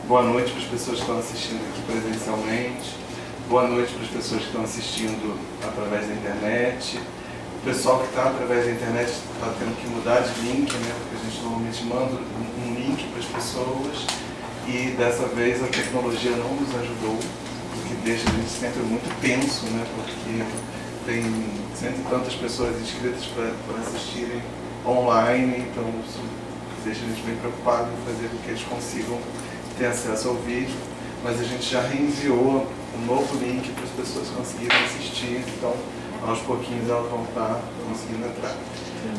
Boa noite para as pessoas que estão assistindo aqui presencialmente. Boa noite para as pessoas que estão assistindo através da internet. O pessoal que está através da internet está tendo que mudar de link, né? Porque a gente normalmente manda um link para as pessoas e dessa vez a tecnologia não nos ajudou, o que deixa a gente sempre muito tenso, né? Porque tem cento e tantas pessoas inscritas para assistirem online, então isso deixa a gente bem preocupado em fazer com que eles consigam ter acesso ao vídeo, mas a gente já reenviou um novo link para as pessoas conseguirem assistir, então aos pouquinhos elas vão estar conseguindo entrar.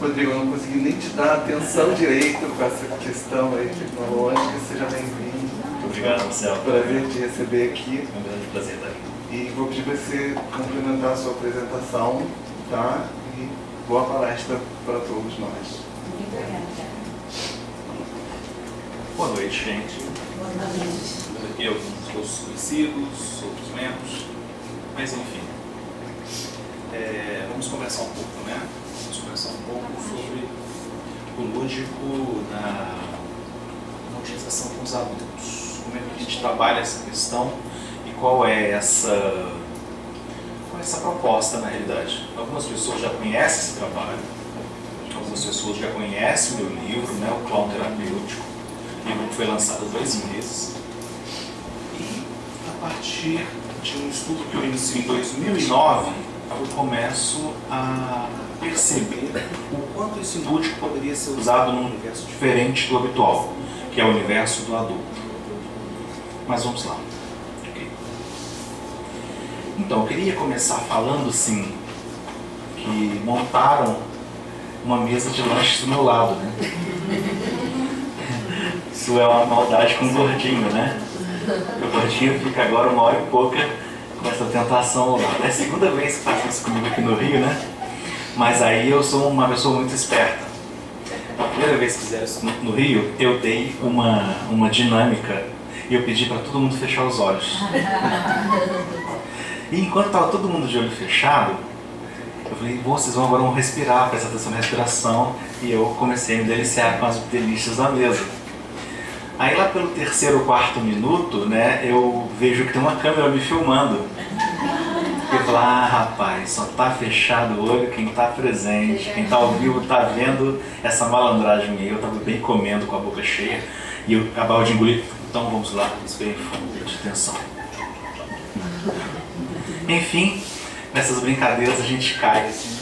Rodrigo, eu não consegui nem te dar atenção direito com essa questão aí tecnológica, seja bem-vindo. Muito obrigado, Marcelo. Prazer te receber aqui. É um grande prazer estar aqui. E vou pedir para você complementar a sua apresentação, tá? E boa palestra para todos nós. Muito obrigada. Boa noite, gente. Boa noite. Aqui alguns conhecidos, outros membros, mas enfim. Vamos conversar um pouco, né? Vamos conversar um pouco sobre o lúdico na utilização com os adultos. Como é que a gente trabalha essa questão e qual é essa proposta na realidade. Algumas pessoas já conhecem esse trabalho, algumas pessoas já conhecem o meu livro, né? O Clown Terapêutico. O livro que foi lançado há 2 meses. E a partir de um estudo que eu inicio em 2009, eu começo a perceber o quanto esse lúdico poderia ser usado num universo diferente do habitual, que é o universo do adulto. Mas vamos lá. Okay. Então, eu queria começar falando assim, que montaram uma mesa de lanches do meu lado, né? Isso é uma maldade com o gordinho, né? O gordinho fica agora 1h e pouca com essa tentação lá. É a segunda vez que faz isso comigo aqui no Rio, né? Mas aí eu sou uma pessoa muito esperta. A primeira vez que fizeram isso no Rio, eu dei uma dinâmica e eu pedi para todo mundo fechar os olhos. E enquanto estava todo mundo de olho fechado, eu falei, vocês agora vão respirar, prestar atenção na respiração. E eu comecei a me deliciar com as delícias da mesa. Aí lá pelo 3º ou 4º minuto, né, eu vejo que tem uma câmera me filmando. E eu falo, rapaz, só tá fechado o olho quem tá presente, quem tá ao vivo tá vendo essa malandragem aí. Eu tava bem comendo com a boca cheia e eu acabava de engolir. Então vamos lá, respirem fundo, de atenção. Enfim, nessas brincadeiras a gente cai assim.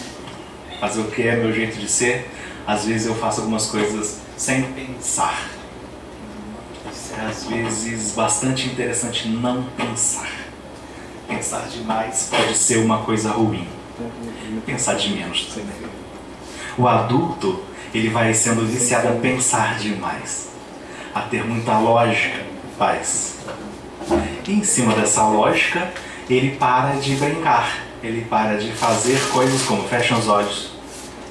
Fazer o que é meu jeito de ser. Às vezes eu faço algumas coisas sem pensar. É às vezes bastante interessante não pensar. Pensar demais pode ser uma coisa ruim. Pensar de menos também. O adulto, ele vai sendo viciado a pensar demais, a ter muita lógica, faz. E em cima dessa lógica, ele para de brincar, ele para de fazer coisas como fecha os olhos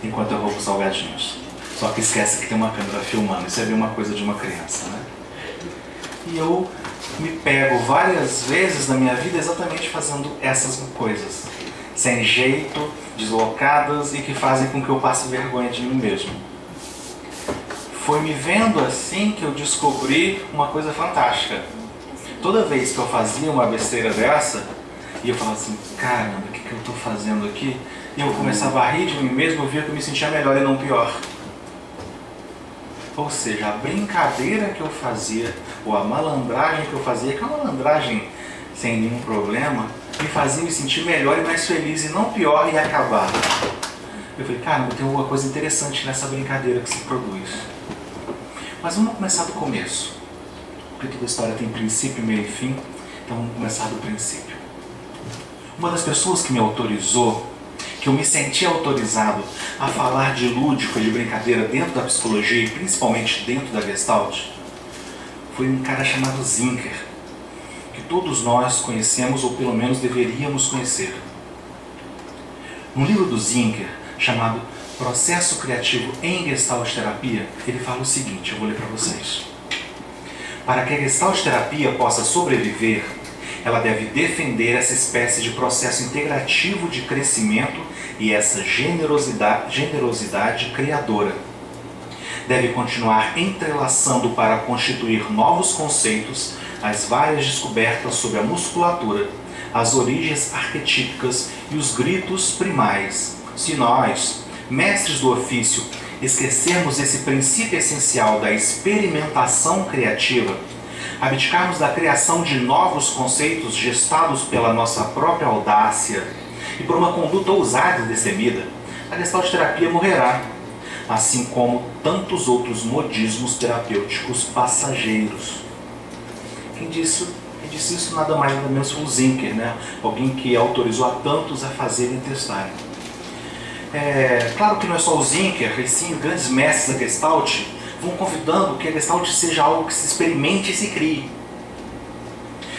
enquanto eu roubo os salgadinhos. Só que esquece que tem uma câmera filmando, isso é bem uma coisa de uma criança, né? E eu me pego várias vezes na minha vida exatamente fazendo essas coisas, sem jeito, deslocadas e que fazem com que eu passe vergonha de mim mesmo. Foi me vendo assim que eu descobri uma coisa fantástica. Toda vez que eu fazia uma besteira dessa, e eu falava assim, caramba, o que eu estou fazendo aqui? E eu começava a rir de mim mesmo, eu via que eu me sentia melhor e não pior. Ou seja, a brincadeira que eu fazia, ou a malandragem que eu fazia, que é uma malandragem sem nenhum problema, me fazia me sentir melhor e mais feliz e não pior e acabar. Eu falei, caramba, tem alguma coisa interessante nessa brincadeira que se produz. Mas vamos começar do começo. Porque toda história tem princípio, meio e fim, então vamos começar do princípio. Uma das pessoas que me autorizou, que eu me senti autorizado a falar de lúdico e de brincadeira dentro da psicologia e principalmente dentro da Gestalt, foi um cara chamado Zinker, que todos nós conhecemos ou pelo menos deveríamos conhecer. No livro do Zinker, chamado Processo Criativo em Gestalt Terapia, ele fala o seguinte, eu vou ler para vocês. Para que a Gestalt Terapia possa sobreviver, ela deve defender essa espécie de processo integrativo de crescimento e essa generosidade criadora. deve continuar entrelaçando para constituir novos conceitos as várias descobertas sobre a musculatura, as origens arquetípicas e os gritos primais. Se nós, mestres do ofício, esquecermos esse princípio essencial da experimentação criativa, abdicarmos da criação de novos conceitos gestados pela nossa própria audácia e por uma conduta ousada e destemida, a Gestalt terapia morrerá, assim como tantos outros modismos terapêuticos passageiros. Quem disse isso nada mais nada menos foi o Zinker, né? Alguém que autorizou a tantos a fazerem e testarem. Claro que não é só o Zinker, e sim grandes mestres da Gestalt vão convidando que a Gestalt seja algo que se experimente e se crie.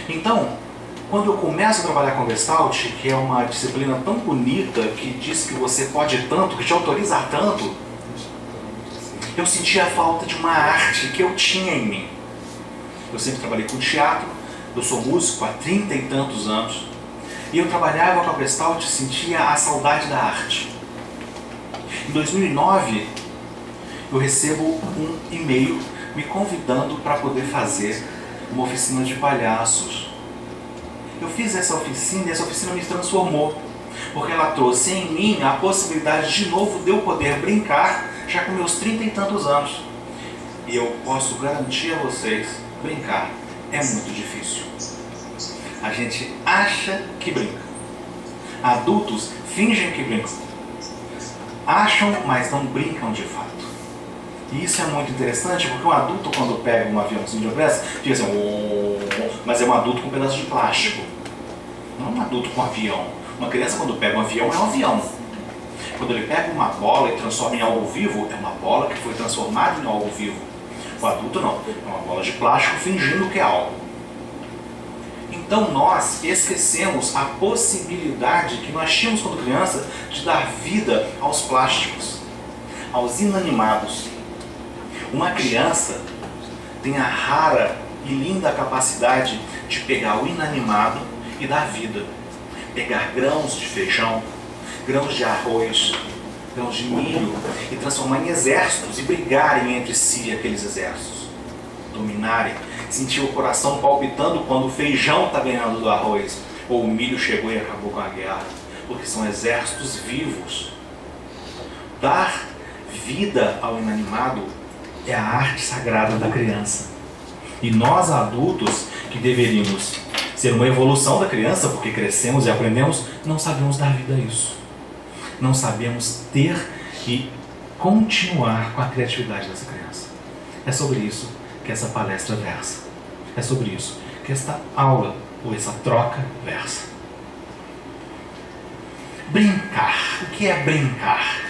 Então, quando eu começo a trabalhar com Gestalt, que é uma disciplina tão bonita, que diz que você pode tanto, que te autoriza a tanto, eu sentia a falta de uma arte que eu tinha em mim. Eu sempre trabalhei com teatro, eu sou músico há 30 e tantos anos, e eu trabalhava com a Gestalt e sentia a saudade da arte. Em 2009, eu recebo um e-mail me convidando para poder fazer uma oficina de palhaços. Eu fiz essa oficina e essa oficina me transformou, porque ela trouxe em mim a possibilidade de novo de eu poder brincar já com meus 30 e tantos anos. E eu posso garantir a vocês, brincar é muito difícil. A gente acha que brinca. Adultos fingem que brincam. Acham, mas não brincam de fato. E isso é muito interessante, porque um adulto, quando pega um aviãozinho de pressa, fica assim, mas é um adulto com um pedaço de plástico. Não é um adulto com um avião. Uma criança, quando pega um avião, é um avião. Quando ele pega uma bola e transforma em algo vivo, é uma bola que foi transformada em algo vivo. O adulto não, é uma bola de plástico fingindo que é algo. Então nós esquecemos a possibilidade que nós tínhamos quando criança de dar vida aos plásticos, aos inanimados. Uma criança tem a rara e linda capacidade de pegar o inanimado e dar vida. Pegar grãos de feijão, grãos de arroz, grãos de milho e transformar em exércitos e brigarem entre si aqueles exércitos. Dominarem, sentir o coração palpitando quando o feijão está ganhando do arroz ou o milho chegou e acabou com a guerra, porque são exércitos vivos. Dar vida ao inanimado é a arte sagrada da criança. E nós adultos, que deveríamos ser uma evolução da criança, porque crescemos e aprendemos, não sabemos dar vida a isso. Não sabemos ter e continuar com a criatividade dessa criança. É sobre isso que essa palestra versa. É sobre isso que esta aula, ou essa troca, versa. Brincar. O que é brincar?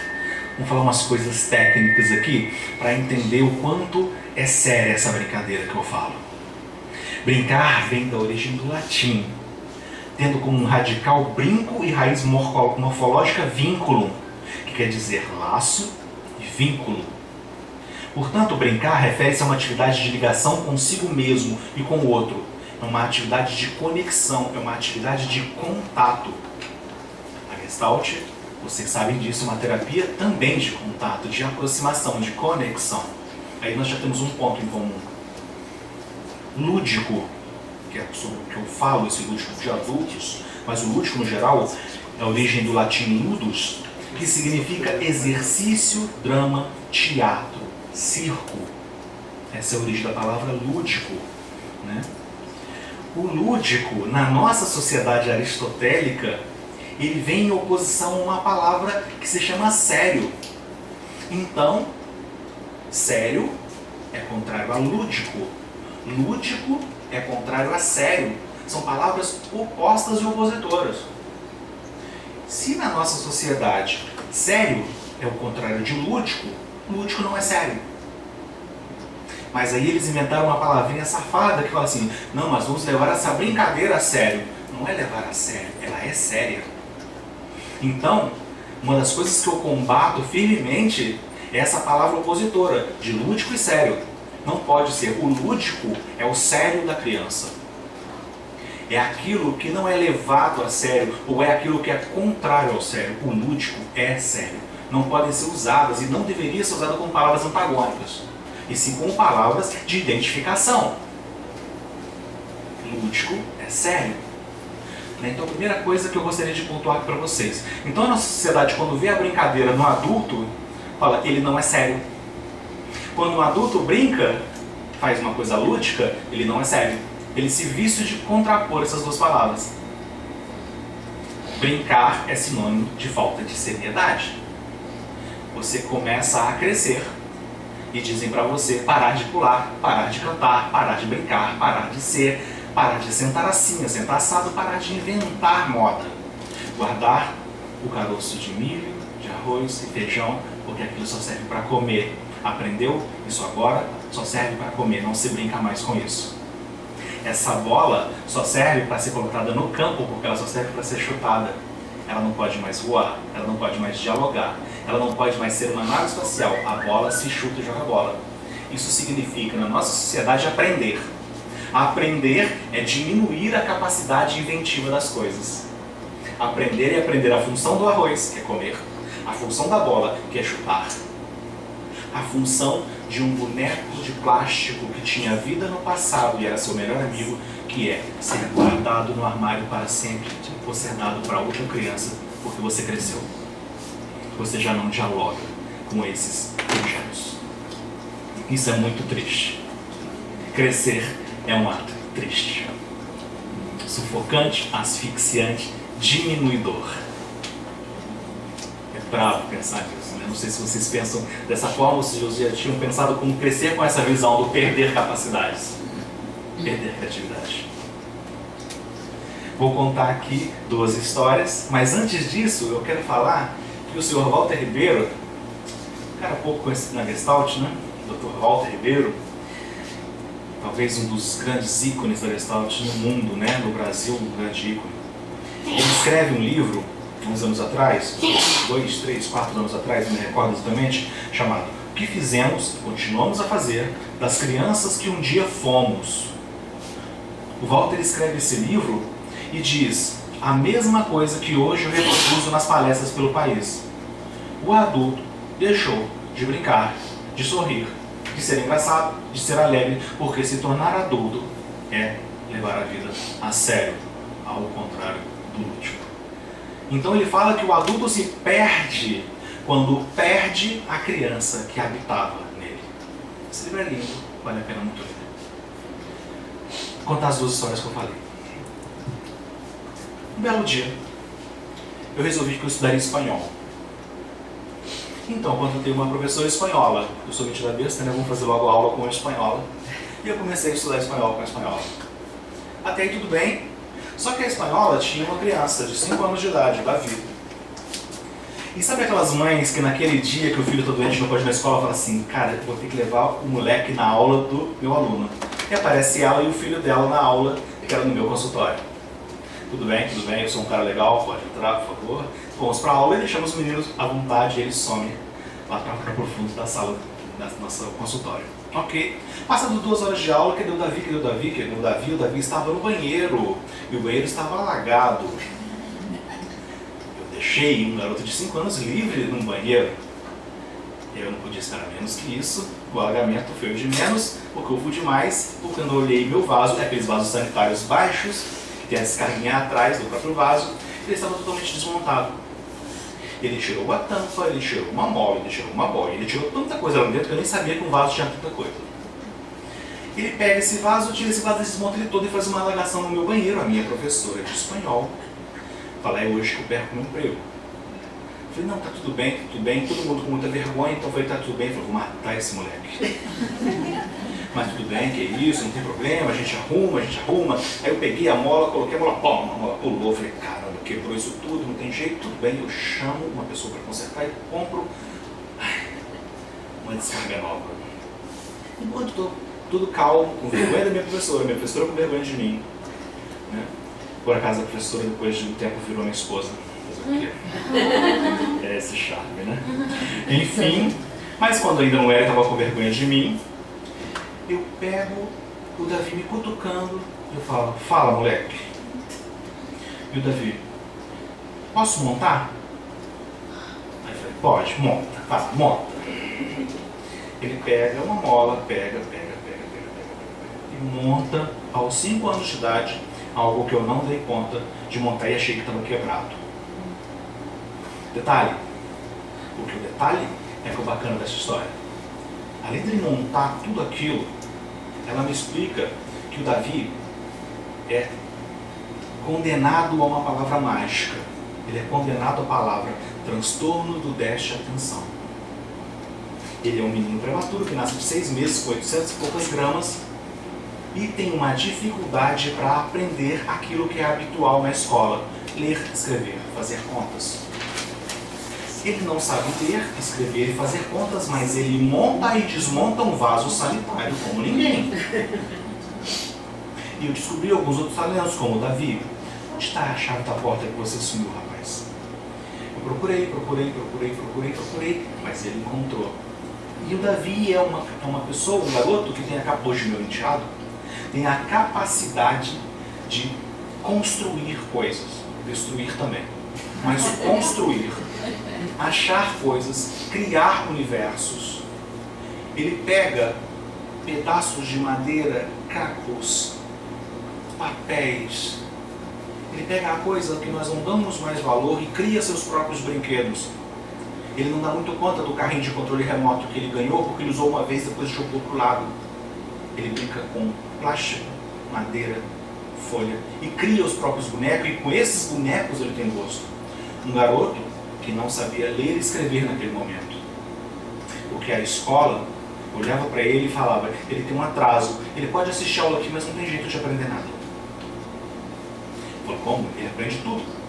Vamos falar umas coisas técnicas aqui para entender o quanto é séria essa brincadeira que eu falo. Brincar vem da origem do latim, tendo como radical brinco e raiz morfológica vínculo, que quer dizer laço e vínculo. Portanto, brincar refere-se a uma atividade de ligação consigo mesmo e com o outro. É uma atividade de conexão, é uma atividade de contato. A Gestalt, vocês sabem disso, é uma terapia também de contato, de aproximação, de conexão. Aí nós já temos um ponto em comum. Lúdico, que é sobre o que eu falo, esse lúdico de adultos, mas o lúdico no geral é a origem do latim ludus, que significa exercício, drama, teatro, circo. Essa é a origem da palavra lúdico, né? O lúdico, na nossa sociedade aristotélica, ele vem em oposição a uma palavra que se chama sério. Então, sério é contrário a lúdico. Lúdico é contrário a sério. São palavras opostas e opositoras. Se na nossa sociedade sério é o contrário de lúdico, lúdico não é sério. Mas aí eles inventaram uma palavrinha safada que fala assim, não, mas vamos levar essa brincadeira a sério. Não é levar a sério, ela é séria. Então, uma das coisas que eu combato firmemente é essa palavra opositora, de lúdico e sério. Não pode ser. O lúdico é o sério da criança. É aquilo que não é levado a sério, ou é aquilo que é contrário ao sério. O lúdico é sério. não podem ser usadas e não deveria ser usada como palavras antagônicas, e sim como palavras de identificação. Lúdico é sério. Então a primeira coisa que eu gostaria de pontuar aqui para vocês. Então a nossa sociedade, quando vê a brincadeira no adulto, fala, ele não é sério. Quando um adulto brinca, faz uma coisa lúdica, ele não é sério. Ele se viste de contrapor essas duas palavras. Brincar é sinônimo de falta de seriedade. Você começa a crescer e dizem para você parar de pular, parar de cantar, parar de brincar, parar de ser, parar de sentar assim, sentar assado, parar de inventar moda. Guardar o caroço de milho, de arroz e feijão, porque aquilo só serve para comer. Aprendeu? Isso agora só serve para comer, não se brinca mais com isso. Essa bola só serve para ser colocada no campo, porque ela só serve para ser chutada. Ela não pode mais voar, ela não pode mais dialogar, ela não pode mais ser uma nave espacial. A bola se chuta e joga bola. Isso significa, na nossa sociedade, aprender. Aprender é diminuir a capacidade inventiva das coisas. Aprender é aprender a função do arroz, que é comer, a função da bola, que é chutar, a função de um boneco de plástico que tinha vida no passado e era seu melhor amigo, que é ser guardado no armário para sempre, ou ser dado para outra criança, porque você cresceu. Você já não dialoga com esses objetos. Isso é muito triste. Crescer é um ato triste, sufocante, asfixiante, diminuidor. É bravo pensar nisso, né? Não sei se vocês pensam dessa forma ou se já tinham pensado como crescer com essa visão do perder capacidades, perder criatividade. Vou contar aqui 2 histórias, mas antes disso eu quero falar que o senhor Walter Ribeiro, um cara pouco conhecido na Gestalt, né? O Dr. Walter Ribeiro, talvez um dos grandes ícones da Gestalt no mundo, né? No Brasil, um grande ícone. Ele escreve um livro, uns anos atrás, 2, 3, 4 anos atrás, não me recordo exatamente, chamado O que fizemos, continuamos a fazer, das crianças que um dia fomos. O Walter escreve esse livro e diz a mesma coisa que hoje eu reproduzo nas palestras pelo país. O adulto deixou de brincar, de sorrir, de ser engraçado, de ser alegre, porque se tornar adulto é levar a vida a sério, ao contrário do lúdico. Então ele fala que o adulto se perde quando perde a criança que habitava nele. Esse livro é lindo, vale a pena muito ler. Vou contar as 2 histórias que eu falei. Um belo dia, eu resolvi que eu estudaria espanhol. Então, quando eu tenho uma professora espanhola, eu sou metida besta, né? Vamos fazer logo a aula com a espanhola. E eu comecei a estudar espanhol com a espanhola. Até aí tudo bem. Só que a espanhola tinha uma criança de 5 anos de idade, Davi. E sabe aquelas mães que naquele dia que o filho está doente não pode ir na escola, falam assim, cara, eu vou ter que levar o moleque na aula do meu aluno. E aparece ela e o filho dela na aula, que era no meu consultório. Tudo bem, eu sou um cara legal, pode entrar, por favor. Vamos para a aula e deixamos os meninos à vontade e eles somem lá para o fundo da sala, do nosso consultório. Ok. Passando 2 horas de aula, cadê o Davi? Cadê o Davi? Cadê o Davi? O Davi estava no banheiro e o banheiro estava alagado. Eu deixei um garoto de 5 anos livre num banheiro. Eu não podia esperar menos que isso. O alagamento foi o de menos, porque eu fui demais, porque quando eu olhei meu vaso, aqueles vasos sanitários baixos, que tem a descarguinha atrás do próprio vaso, ele estava totalmente desmontado. Ele tirou a tampa, ele tirou uma mola, ele tirou uma boia, ele tirou tanta coisa lá dentro que eu nem sabia que um vaso tinha tanta coisa. Ele pega esse vaso, tira esse vaso, desmonta ele todo e faz uma alagação no meu banheiro. A minha professora de espanhol fala, é hoje que eu perco meu emprego. Eu falei, não, tá tudo bem, todo mundo com muita vergonha, então eu falei, tá tudo bem, eu falei, vou matar esse moleque. Mas tudo bem, que é isso, não tem problema, a gente arruma. Aí eu peguei a mola, coloquei a mola, pum, a mola pulou, eu falei, caramba, quebrou isso tudo, não tem jeito, tudo bem, eu chamo uma pessoa para consertar e compro uma descarga nova. Enquanto estou tudo calmo, com vergonha da minha professora com vergonha de mim. Né? Por acaso a professora depois de um tempo virou minha esposa. Fazer o quê? É esse charme, né? Enfim, mas quando ainda não era, estava com vergonha de mim, eu pego o Davi me cutucando e eu falo, fala moleque. E o Davi, posso montar? Aí eu falei, Pode, monta, vai, monta. Ele pega uma mola, pega, e monta aos 5 anos de idade algo que eu não dei conta de montar e achei que estava quebrado. Detalhe, porque o detalhe é que o bacana dessa história, além de ele montar tudo aquilo, ela me explica que o Davi é condenado a uma palavra mágica. Ele é condenado à palavra transtorno do déficit de atenção. Ele é um menino prematuro que nasce de 6 meses com 800 e poucas gramas e tem uma dificuldade para aprender aquilo que é habitual na escola: ler, escrever, fazer contas. Ele não sabe ler, escrever e fazer contas, mas ele monta e desmonta um vaso sanitário como ninguém. E eu descobri alguns outros talentos, como o Davi. Onde está a chave da porta que você sumiu, rapaz? Eu procurei, mas ele encontrou. E o Davi é uma pessoa, um garoto que tem hoje meu enteado, tem a capacidade de construir coisas, destruir também, mas construir, achar coisas, criar universos. Ele pega pedaços de madeira, cacos, papéis. Ele pega a coisa que nós não damos mais valor e cria seus próprios brinquedos. Ele não dá muito conta do carrinho de controle remoto que ele ganhou porque ele usou uma vez e depois jogou para o lado. Ele brinca com plástico, madeira, folha e cria os próprios bonecos, e com esses bonecos ele tem gosto. Um garoto que não sabia ler e escrever naquele momento. Porque a escola olhava para ele e falava: ele tem um atraso, ele pode assistir a aula aqui, mas não tem jeito de aprender nada. Falei: como? Ele aprende tudo.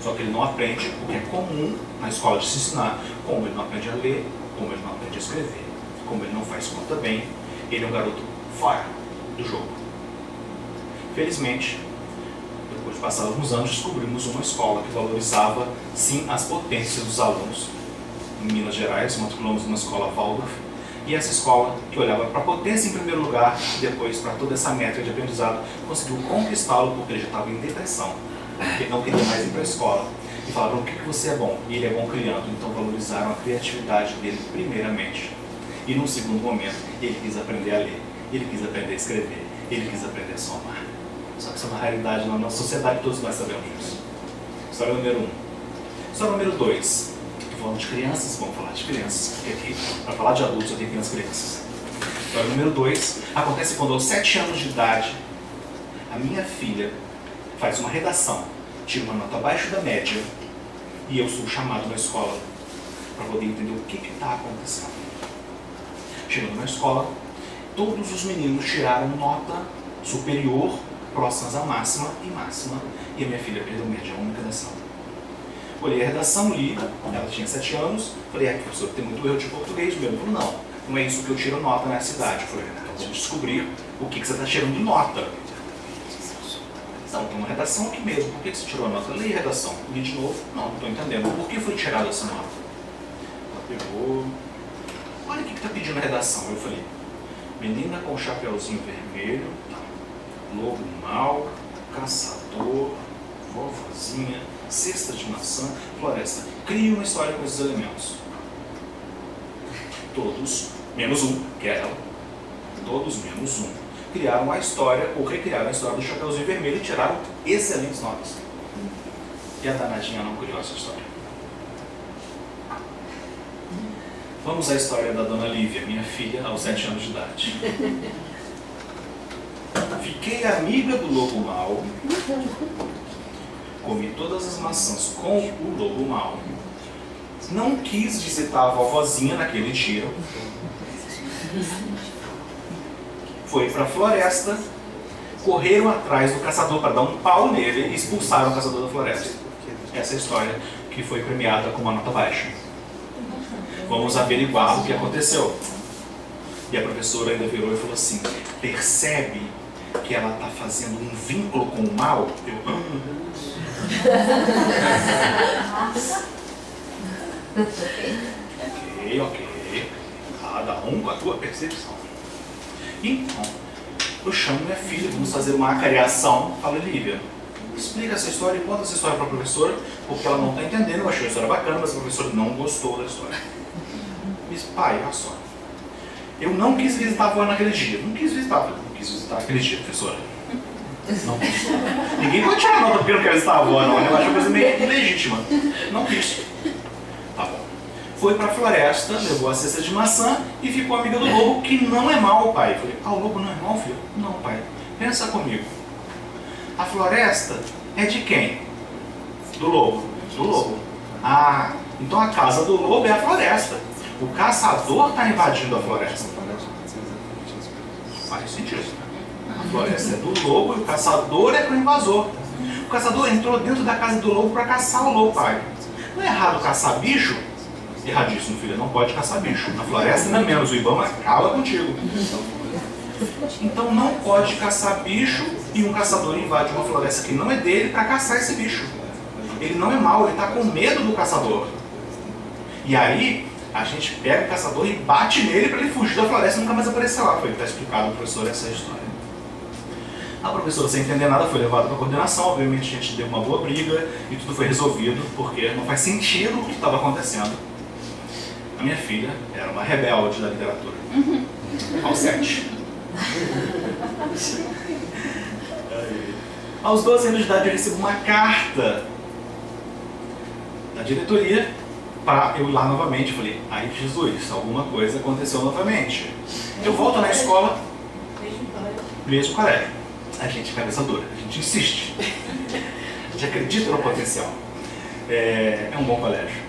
Só que ele não aprende o que é comum na escola de se ensinar. Como ele não aprende a ler, como ele não aprende a escrever, como ele não faz conta bem, ele é um garoto fora do jogo. Felizmente, depois de passados alguns anos, descobrimos uma escola que valorizava, sim, as potências dos alunos. Em Minas Gerais, matriculamos numa escola Waldorf, e essa escola, que olhava para a potência em primeiro lugar, e depois para toda essa métrica de aprendizado, conseguiu conquistá-lo porque ele já estava em depressão. Ele não queria mais ir para a escola. E falaram: o que você é bom? E ele é bom criando. Então valorizaram a criatividade dele primeiramente. E num segundo momento, ele quis aprender a ler, ele quis aprender a escrever, ele quis aprender a somar. Só que isso é uma realidade na nossa sociedade, todos nós sabemos disso. História número 1. História número 2. Falando de crianças, vamos falar de crianças, porque aqui, para falar de adultos, eu tenho que ter as crianças. História número 2. Acontece quando aos 7 anos de idade, a minha filha faz uma redação, tira uma nota abaixo da média, e eu sou chamado na escola para poder entender o que está acontecendo. Chegando na escola, todos os meninos tiraram nota superior, próximas à máxima e máxima, e a minha filha perdeu média, a única redação. Olhei a redação, li, ela tinha 7 anos, falei: professor, tem muito erro de português mesmo. Ele falou: não é isso que eu tiro nota na cidade. Eu falei: então vamos descobrir o que você está tirando de nota. Não, tem uma redação aqui mesmo, por que você tirou a nota? Eu li a redação, li de novo, não estou entendendo. Por que foi tirada essa nota? Ela pegou: olha o que está pedindo a redação. Eu falei: menina com chapeuzinho vermelho, lobo mau, caçador, vovozinha, cesta de maçã, floresta. Cria uma história com esses elementos. Todos, menos um, que é ela, todos menos um, criaram a história, ou recriaram a história do Chapeuzinho Vermelho e tiraram excelentes notas. E a danadinha não criou essa história. Vamos à história da Dona Lívia, minha filha, aos 7 anos de idade. Fiquei amiga do lobo mau, comi todas as maçãs com o lobo mau, não quis visitar a vovozinha naquele dia, foi para a floresta, correram atrás do caçador para dar um pau nele e expulsaram o caçador da floresta. Essa é a história que foi premiada com uma nota baixa. Vamos averiguar o que aconteceu. E a professora ainda virou e falou assim: percebe que ela está fazendo um vínculo com o mal? Ok. Cada um com a tua percepção. Então, eu chamo minha filha, vamos fazer uma acariação. Fala: Lívia, explica essa história e conta essa história para a professora, porque ela não está entendendo, eu achei a história bacana, mas a professora não gostou da história. Disse, pai, olha só, eu não quis visitar a avó naquele dia. Não quis visitar aquele dia, professora. Não quis. Ninguém pode tirar nota porque não quer visitar a avó, não. Eu acho uma coisa meio ilegítima. Não quis. Tá bom. Foi pra floresta, levou a cesta de maçã e ficou amiga do lobo, que não é mau, pai. Eu falei, o lobo não é mau, filho? Não, pai. Pensa comigo. A floresta é de quem? Do lobo. Do lobo. Ah, então a casa do lobo é a floresta. O caçador está invadindo a floresta. Faz sentido. A floresta é do lobo e o caçador é o invasor. O caçador entrou dentro da casa do lobo para caçar o lobo, pai. Não é errado caçar bicho? Erradíssimo, filha. Não pode caçar bicho. Na floresta não é menos. O Ibama cala contigo. Então não pode caçar bicho e um caçador invade uma floresta que não é dele para caçar esse bicho. Ele não é mau, ele está com medo do caçador. E aí a gente pega o caçador e bate nele para ele fugir da floresta e nunca mais aparecer lá. Foi está explicado ao professor essa história. A professora, sem entender nada, foi levada para a coordenação. Obviamente a gente deu uma boa briga e tudo foi resolvido, porque não faz sentido o que estava acontecendo. A minha filha era uma rebelde da literatura. Aos 7. Aos 12 anos de idade eu recebo uma carta da diretoria para eu ir lá novamente. Eu falei, ai Jesus, alguma coisa aconteceu novamente. Eu volto na escola, mesmo colégio. A gente é cabeça dura, a gente insiste. A gente acredita no potencial. É um bom colégio.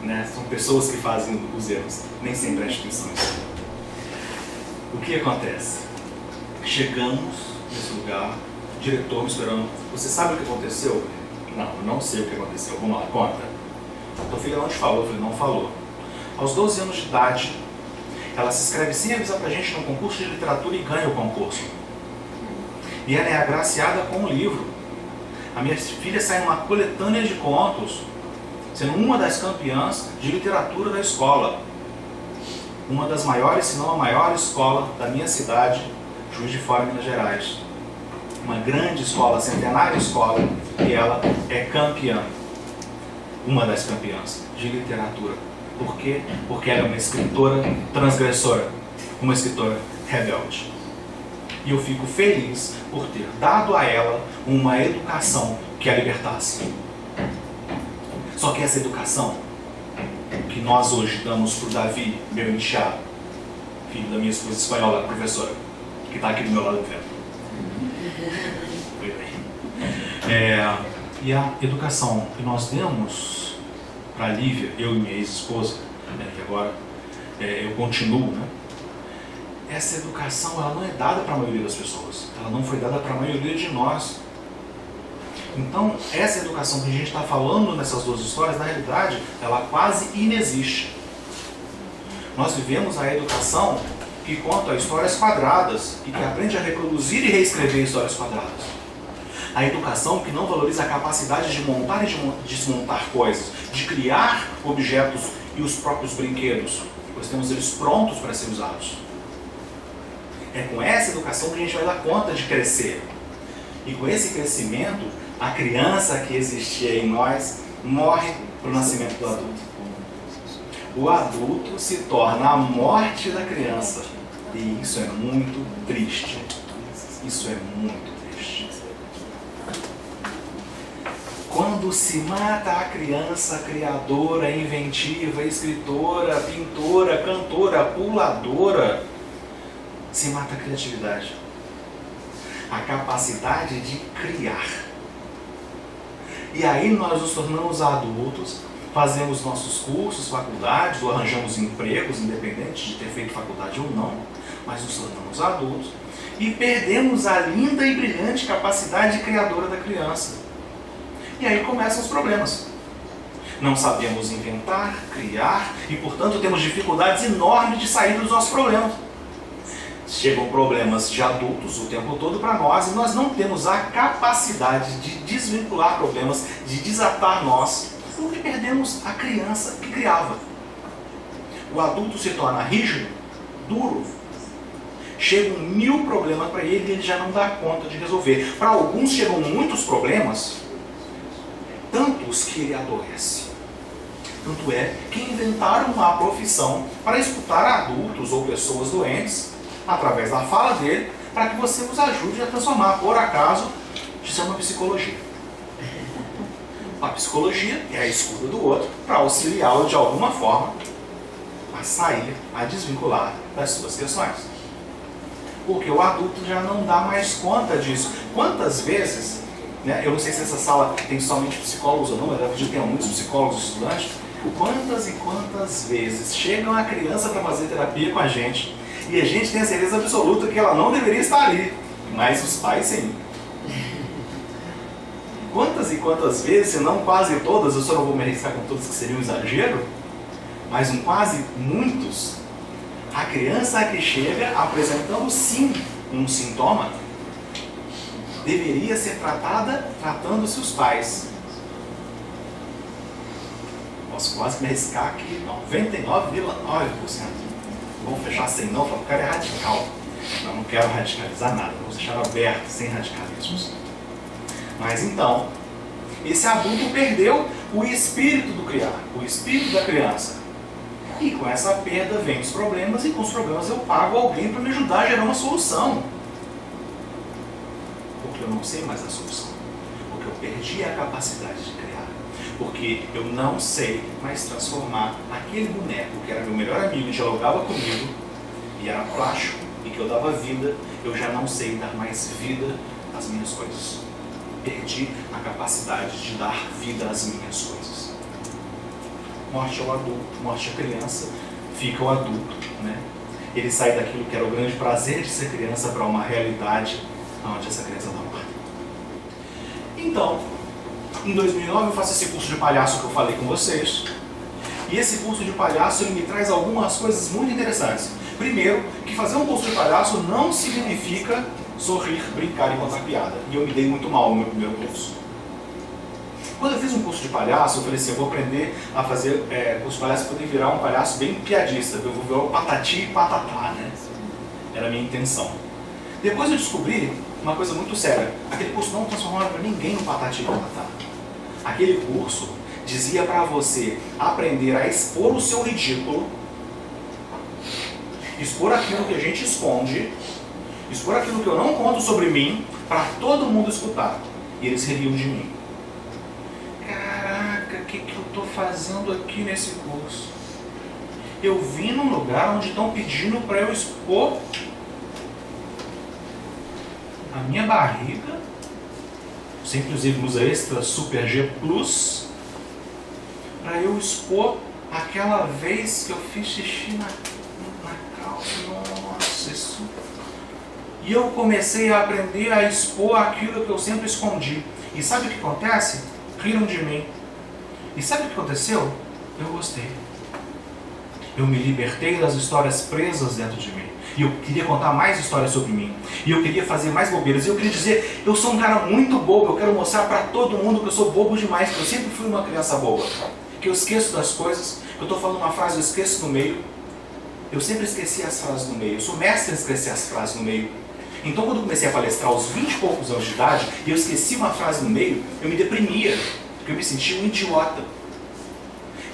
Né? São pessoas que fazem os erros, nem sempre as instituições. O que acontece? Chegamos nesse lugar, o diretor me esperando. Você sabe o que aconteceu? Não, eu não sei o que aconteceu. Vamos lá, conta. Tua filha não te falou. Eu falei, não falou. Aos 12 anos de idade, ela se inscreve sem avisar pra gente num concurso de literatura e ganha o concurso. E ela é agraciada com um livro. A minha filha sai numa coletânea de contos, sendo uma das campeãs de literatura da escola. Uma das maiores, se não a maior escola da minha cidade, Juiz de Fora, Minas Gerais. Uma grande escola, centenária escola, e ela é campeã. Uma das campeãs de literatura. Por quê? Porque ela é uma escritora transgressora, uma escritora rebelde. E eu fico feliz por ter dado a ela uma educação que a libertasse. Só que essa educação que nós hoje damos para o Davi, meu enteado, filho da minha esposa espanhola, professora, que está aqui do meu lado do vento. E a educação que nós demos para a Lívia, eu e minha ex-esposa, que agora eu continuo, né? Essa educação ela não é dada para a maioria das pessoas, ela não foi dada para a maioria de nós. Então, essa educação que a gente está falando nessas duas histórias, na realidade, ela quase inexiste. Nós vivemos a educação que conta histórias quadradas e que aprende a reproduzir e reescrever histórias quadradas. A educação que não valoriza a capacidade de montar e de desmontar coisas, de criar objetos e os próprios brinquedos, pois temos eles prontos para serem usados. É com essa educação que a gente vai dar conta de crescer. E com esse crescimento, a criança que existia em nós morre para o nascimento do adulto. O adulto se torna a morte da criança. E isso é muito triste. Isso é muito triste. Quando se mata a criança criadora, inventiva, escritora, pintora, cantora, puladora, se mata a criatividade. A capacidade de criar. E aí nós nos tornamos adultos, fazemos nossos cursos, faculdades, ou arranjamos empregos, independente de ter feito faculdade ou não, mas nos tornamos adultos e perdemos a linda e brilhante capacidade criadora da criança. E aí começam os problemas. Não sabemos inventar, criar e, portanto, temos dificuldades enormes de sair dos nossos problemas. Chegam problemas de adultos o tempo todo para nós e nós não temos a capacidade de desvincular problemas, de desatar nós, porque perdemos a criança que criava. O adulto se torna rígido, duro, chegam 1000 problemas para ele e ele já não dá conta de resolver. Para alguns chegam muitos problemas, tantos que ele adoece. Tanto é que inventaram uma profissão para escutar adultos ou pessoas doentes, através da fala dele, para que você os ajude a transformar. Por acaso, isso é uma psicologia. A psicologia é a escuta do outro para auxiliá-lo de alguma forma a sair, a desvincular das suas questões. Porque o adulto já não dá mais conta disso. Quantas vezes, né, eu não sei se essa sala tem somente psicólogos ou não, mas eu acredito que tem muitos psicólogos estudantes, quantas e quantas vezes chega uma criança para fazer terapia com a gente e a gente tem a certeza absoluta que ela não deveria estar ali, mas os pais sim. Quantas e quantas vezes, se não quase todas, eu só não vou me arriscar com todas que seria um exagero, mas quase muitos, a criança que chega apresentando sim um sintoma deveria ser tratando-se os pais. Posso quase me arriscar que 99,9%. Vamos fechar sem não, o cara é radical. Eu não quero radicalizar nada, vamos deixar aberto, sem radicalismos. Mas então, esse adulto perdeu o espírito do criar, o espírito da criança. E com essa perda vem os problemas, e com os problemas eu pago alguém para me ajudar a gerar uma solução. Porque eu não sei mais a solução. Porque eu perdi a capacidade de criar. Porque eu não sei mais transformar aquele boneco que era meu melhor amigo e dialogava comigo, e era plástico, e que eu dava vida, eu já não sei dar mais vida às minhas coisas. Perdi a capacidade de dar vida às minhas coisas. Morte ao adulto, morte à criança, fica o adulto, né? Ele sai daquilo que era o grande prazer de ser criança para uma realidade onde essa criança está morta. Então, em 2009 eu faço esse curso de palhaço que eu falei com vocês. E esse curso de palhaço ele me traz algumas coisas muito interessantes. Primeiro, que fazer um curso de palhaço não significa sorrir, brincar e contar piada. E eu me dei muito mal no meu primeiro curso. Quando eu fiz um curso de palhaço, eu falei assim, eu vou aprender a fazer curso de palhaço para poder virar um palhaço bem piadista. Eu vou virar o patati e patatá, né? Era a minha intenção. Depois eu descobri uma coisa muito séria. Aquele curso não transformava para ninguém no patati e patatá. Aquele curso dizia para você aprender a expor o seu ridículo, expor aquilo que a gente esconde, expor aquilo que eu não conto sobre mim, para todo mundo escutar. E eles riam de mim. Caraca, o que eu estou fazendo aqui nesse curso? Eu vim num lugar onde estão pedindo para eu expor a minha barriga. Você inclusive usa Extra Super G Plus para eu expor aquela vez que eu fiz xixi na calça. Nossa, isso. E eu comecei a aprender a expor aquilo que eu sempre escondi. E sabe o que acontece? Riram de mim. E sabe o que aconteceu? Eu gostei. Eu me libertei das histórias presas dentro de mim. E eu queria contar mais histórias sobre mim. E eu queria fazer mais bobeiras. E eu queria dizer, eu sou um cara muito bobo. Eu quero mostrar para todo mundo que eu sou bobo demais. Que eu sempre fui uma criança boba. Que eu esqueço das coisas. Que eu estou falando uma frase, eu esqueço no meio. Eu sempre esqueci as frases no meio. Eu sou mestre em esquecer as frases no meio. Então quando eu comecei a palestrar aos 20 e poucos anos de idade, e eu esqueci uma frase no meio, eu me deprimia. Porque eu me sentia um idiota.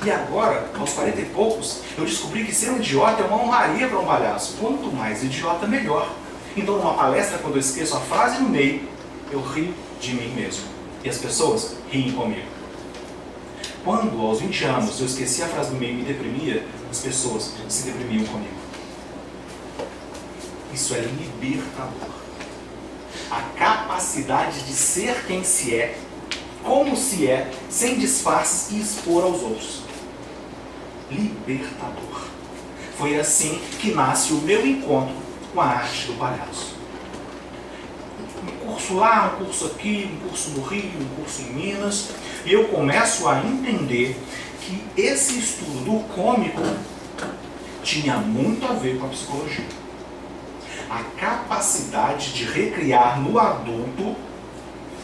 E agora, aos 40 e poucos, eu descobri que ser um idiota é uma honraria para um palhaço. Quanto mais idiota, melhor. Então, numa palestra, quando eu esqueço a frase no meio, eu rio de mim mesmo. E as pessoas riem comigo. Quando, aos 20 anos, eu esqueci a frase no meio e me deprimia, as pessoas se deprimiam comigo. Isso é libertador. A capacidade de ser quem se é, como se é, sem disfarces e expor aos outros. Libertador. Foi assim que nasce o meu encontro com a arte do palhaço. Um curso lá, um curso aqui, um curso no Rio, um curso em Minas, e eu começo a entender que esse estudo do cômico tinha muito a ver com a psicologia. A capacidade de recriar no adulto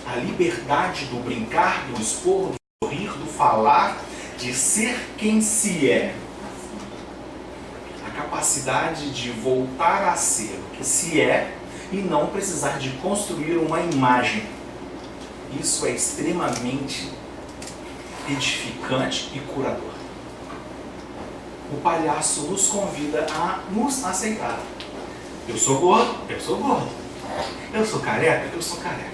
a liberdade do brincar, do expor, do sorrir, do falar, de ser quem se é. A capacidade de voltar a ser o que se é e não precisar de construir uma imagem. Isso é extremamente edificante e curador. O palhaço nos convida a nos aceitar. Eu sou gordo, eu sou gordo. Eu sou careca, eu sou careca.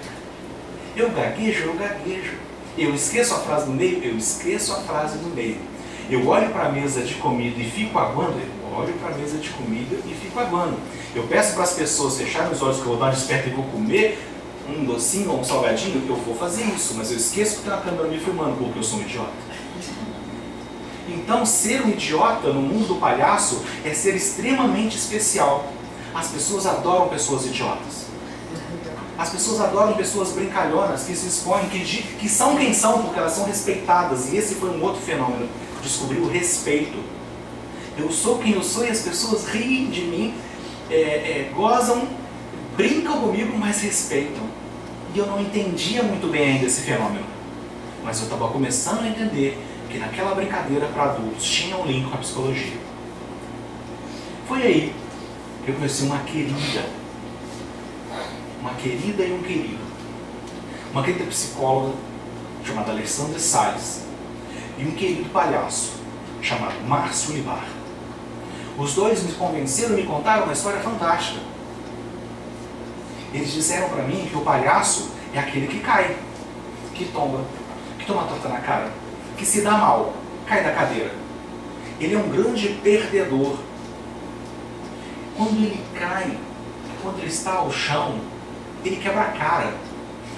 Eu gaguejo, eu gaguejo. Eu esqueço a frase do meio, eu esqueço a frase do meio. Eu olho para a mesa de comida e fico aguando, eu olho para a mesa de comida e fico aguando. Eu peço para as pessoas fecharem os olhos que eu vou dar uma desperta e vou comer um docinho ou um salgadinho, eu vou fazer isso, mas eu esqueço que tem uma câmera me filmando porque eu sou um idiota. Então, ser um idiota no mundo do palhaço é ser extremamente especial. As pessoas adoram pessoas idiotas. As pessoas adoram pessoas brincalhonas que se expõem, que são quem são, porque elas são respeitadas. E esse foi um outro fenômeno. Descobrir o respeito. Eu sou quem eu sou e as pessoas riem de mim, gozam, brincam comigo, mas respeitam. E eu não entendia muito bem ainda esse fenômeno. Mas eu estava começando a entender que naquela brincadeira para adultos tinha um link com a psicologia. Foi aí que eu conheci uma querida e um querido. Uma querida psicóloga chamada Alessandra Salles e um querido palhaço chamado Márcio Libar. Os dois me convenceram e me contaram uma história fantástica. Eles disseram para mim que o palhaço é aquele que cai, que tomba, que toma torta na cara, que se dá mal, cai da cadeira. Ele é um grande perdedor. Quando ele cai, quando ele está ao chão, ele quebra a cara.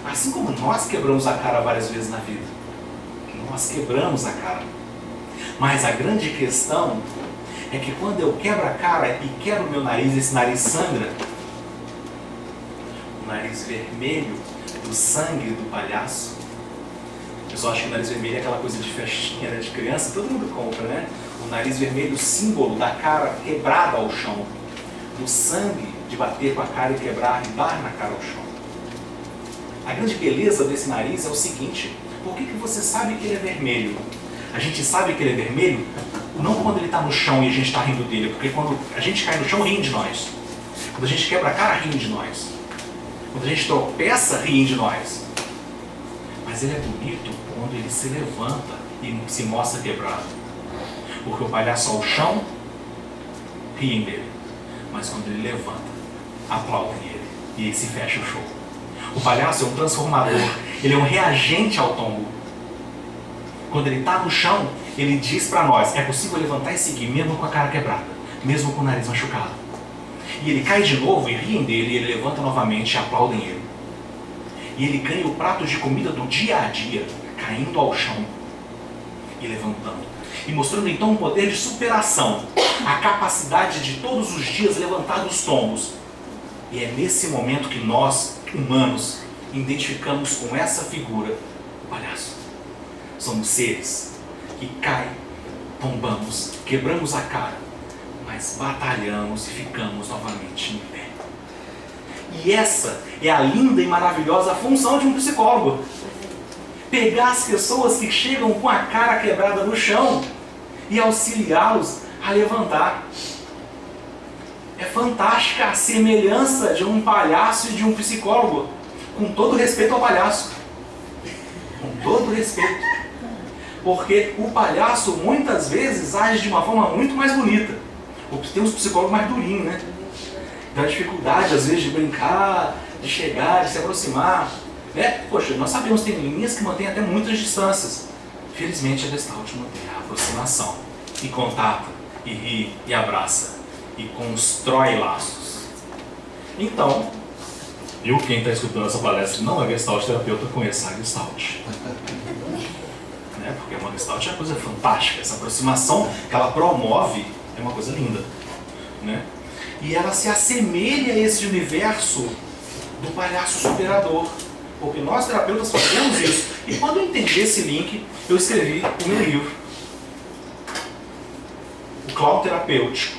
Assim como nós quebramos a cara várias vezes na vida. Nós quebramos a cara. Mas a grande questão é que quando eu quebro a cara e quebro o meu nariz, esse nariz sangra, o nariz vermelho do sangue do palhaço. O pessoal acha que o nariz vermelho é aquela coisa de festinha, né, de criança, todo mundo compra, né? O nariz vermelho, o símbolo da cara quebrada ao chão. Do sangue de bater com a cara e quebrar e dar na cara ao chão. A grande beleza desse nariz é o seguinte: por que você sabe que ele é vermelho? A gente sabe que ele é vermelho não quando ele está no chão e a gente está rindo dele, porque quando a gente cai no chão, riem de nós. Quando a gente quebra a cara, riem de nós. Quando a gente tropeça, riem de nós. Mas ele é bonito quando ele se levanta e se mostra quebrado. Porque o palhaço ao chão, riem dele. Mas quando ele levanta, aplaudem ele. E aí se fecha o show. O palhaço é um transformador. Ele é um reagente ao tombo. Quando ele está no chão, ele diz para nós: é possível levantar e seguir, mesmo com a cara quebrada, mesmo com o nariz machucado. E ele cai de novo e riem dele, e ele levanta novamente e aplaudem ele. E ele ganha o prato de comida do dia a dia, caindo ao chão e levantando. E mostrando então um poder de superação, a capacidade de todos os dias levantar dos tombos. E é nesse momento que nós, humanos, identificamos com essa figura o palhaço. Somos seres que caem, tombamos, quebramos a cara, mas batalhamos e ficamos novamente em pé. E essa é a linda e maravilhosa função de um psicólogo. Pegar as pessoas que chegam com a cara quebrada no chão e auxiliá-los a levantar. É fantástica a semelhança de um palhaço e de um psicólogo, com todo respeito ao palhaço. Com todo respeito. Porque o palhaço muitas vezes age de uma forma muito mais bonita. Tem uns psicólogos mais durinhos, né? Tem a dificuldade às vezes de brincar, de chegar, de se aproximar, né? Poxa, nós sabemos que tem linhas que mantêm até muitas distâncias. Felizmente a Gestalt mantém a aproximação, e contata, e ri, e abraça, e constrói laços. Então, eu, quem está escutando essa palestra não é Gestalt terapeuta, conheça a Gestalt. Né? Porque uma Gestalt é uma coisa fantástica, essa aproximação que ela promove é uma coisa linda, né? E ela se assemelha a esse universo do palhaço superador, porque nós terapeutas fazemos isso. E quando eu entendi esse link, eu escrevi o meu livro, O Clown Terapêutico.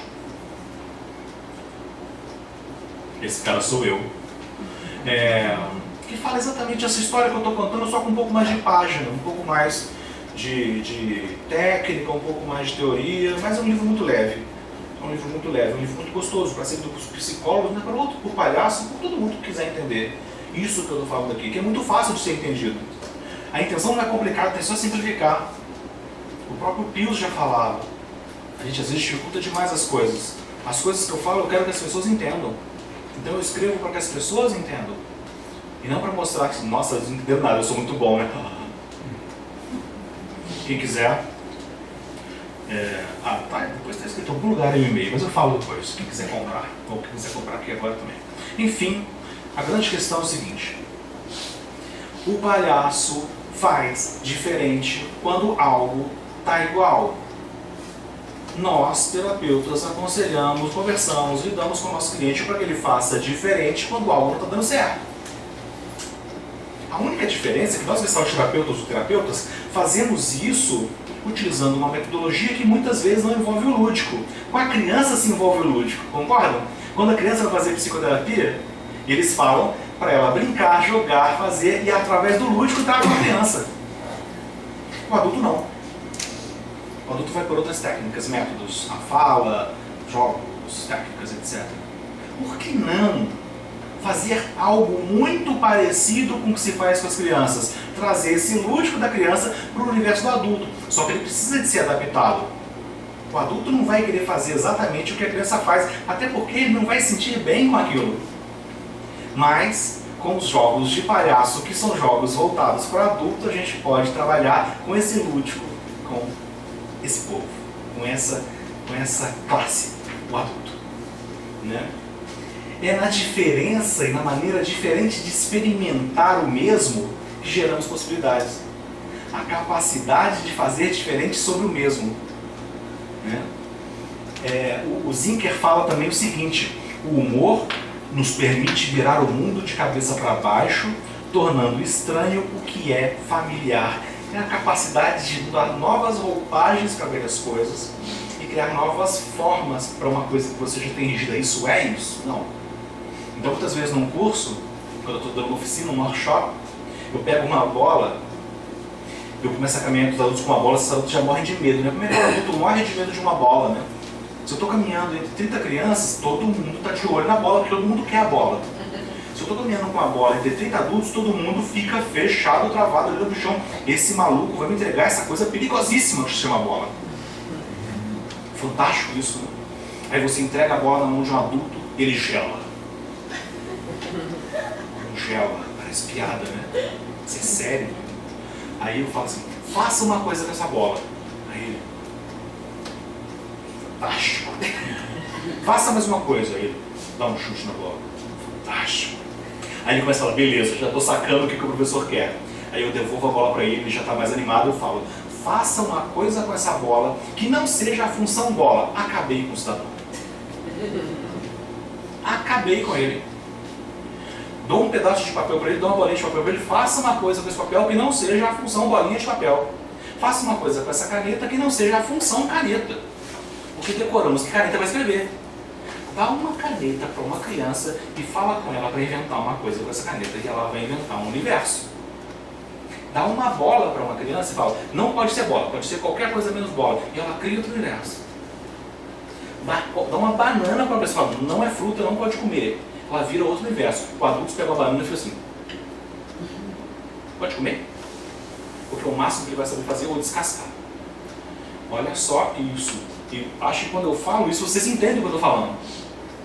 Esse cara sou eu. Que fala exatamente essa história que eu estou contando, só com um pouco mais de página, um pouco mais de técnica, um pouco mais de teoria, mas é um livro muito leve. É um livro muito leve, é um livro muito gostoso para ser lido por psicólogos, mas para outro, por palhaço, por todo mundo que quiser entender. Isso que eu estou falando aqui, que é muito fácil de ser entendido. A intenção não é complicada, tem só simplificar. O próprio Pius já falava. A gente às vezes dificulta demais as coisas. As coisas que eu falo, eu quero que as pessoas entendam. Então eu escrevo para que as pessoas entendam. E não para mostrar que, nossa, eles não entenderam nada, eu sou muito bom, né? Quem quiser... depois está escrito em algum lugar aí o e-mail, mas eu falo depois, quem quiser comprar, ou quem quiser comprar aqui agora também. Enfim, a grande questão é o seguinte: o palhaço faz diferente quando algo está igual. Nós, terapeutas, aconselhamos, conversamos, lidamos com o nosso cliente para que ele faça diferente quando algo não está dando certo. A única diferença é que nós, terapeutas ou terapeutas, fazemos isso utilizando uma metodologia que muitas vezes não envolve o lúdico. Com a criança se envolve o lúdico, concordam? Quando a criança vai fazer psicoterapia, eles falam para ela brincar, jogar, fazer, e através do lúdico traga a criança. O adulto não. O adulto vai por outras técnicas, métodos, a fala, jogos, técnicas, etc. Por que não fazer algo muito parecido com o que se faz com as crianças? Trazer esse lúdico da criança para o universo do adulto. Só que ele precisa de ser adaptado. O adulto não vai querer fazer exatamente o que a criança faz, até porque ele não vai se sentir bem com aquilo. Mas, com os jogos de palhaço, que são jogos voltados para adulto, a gente pode trabalhar com esse lúdico, com esse povo, com essa classe, o adulto. Né? É na diferença e na maneira diferente de experimentar o mesmo que geramos possibilidades. A capacidade de fazer diferente sobre o mesmo. Né? O Zinker fala também o seguinte: o humor nos permite virar o mundo de cabeça para baixo, tornando estranho o que é familiar. É a capacidade de dar novas roupagens para ver as coisas e criar novas formas para uma coisa que você já tem rígida. Isso é isso? Não. Então, muitas vezes num curso, quando eu estou dando uma oficina, um workshop, eu pego uma bola, eu começo a caminhar com os adultos com uma bola, esses adultos já morrem de medo, né? Como é que o adulto morre de medo de uma bola, né? Se eu estou caminhando entre 30 crianças, todo mundo está de olho na bola, porque todo mundo quer a bola. Se eu estou caminhando com a bola entre 30 adultos, todo mundo fica fechado, travado, olhando no chão. Esse maluco vai me entregar essa coisa perigosíssima que se chama bola. Fantástico isso, né? Aí você entrega a bola na mão de um adulto, ele gela. Gela, parece piada, né? Isso é sério. Aí eu falo assim: faça uma coisa com essa bola. Aí ele: fantástico. Faça mais uma coisa. Aí ele dá um chute na bola. Fantástico. Aí ele começa a falar: beleza, já estou sacando o que o professor quer. Aí eu devolvo a bola para ele já está mais animado. Eu falo: faça uma coisa com essa bola que não seja a função bola. Acabei com o cidadão. Acabei com ele. Dou um pedaço de papel para ele, dou uma bolinha de papel para ele, faça uma coisa com esse papel que não seja a função bolinha de papel. Faça uma coisa com essa caneta que não seja a função caneta. Porque decoramos que caneta vai escrever. Dá uma caneta para uma criança e fala com ela para inventar uma coisa com essa caneta e ela vai inventar um universo. Dá uma bola para uma criança e fala: não pode ser bola, pode ser qualquer coisa menos bola. E ela cria outro universo. Dá uma banana para uma pessoa e fala: não é fruta, não pode comer. Ela vira outro universo. O adulto pega a banana e fica assim: pode comer? Porque o máximo que ele vai saber fazer é o descascar. Olha só isso. E acho que quando eu falo isso, vocês entendem o que eu estou falando.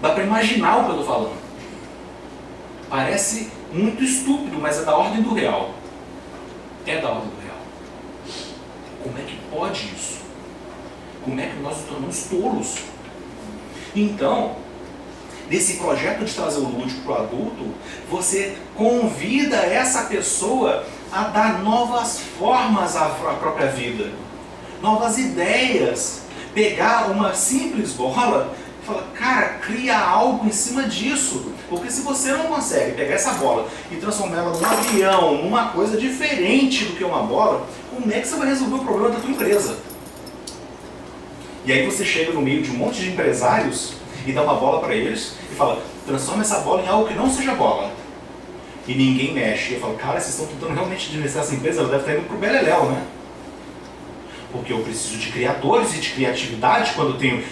Dá para imaginar o que eu estou falando. Parece muito estúpido, mas é da ordem do real. É da ordem do real. Como é que pode isso? Como é que nós nos tornamos tolos? Então, nesse projeto de trazer o lúdico para o adulto, você convida essa pessoa a dar novas formas à própria vida, novas ideias. Pegar uma simples bola e falar: cara, cria algo em cima disso. Porque se você não consegue pegar essa bola e transformar ela num avião, numa coisa diferente do que uma bola, como é que você vai resolver o problema da tua empresa? E aí você chega no meio de um monte de empresários e dá uma bola para eles e fala: transforma essa bola em algo que não seja bola. E ninguém mexe. E eu falo: cara, vocês estão tentando realmente administrar essa empresa, ela deve estar indo pro beleléu, né? Porque eu preciso de criadores e de criatividade quando eu tenho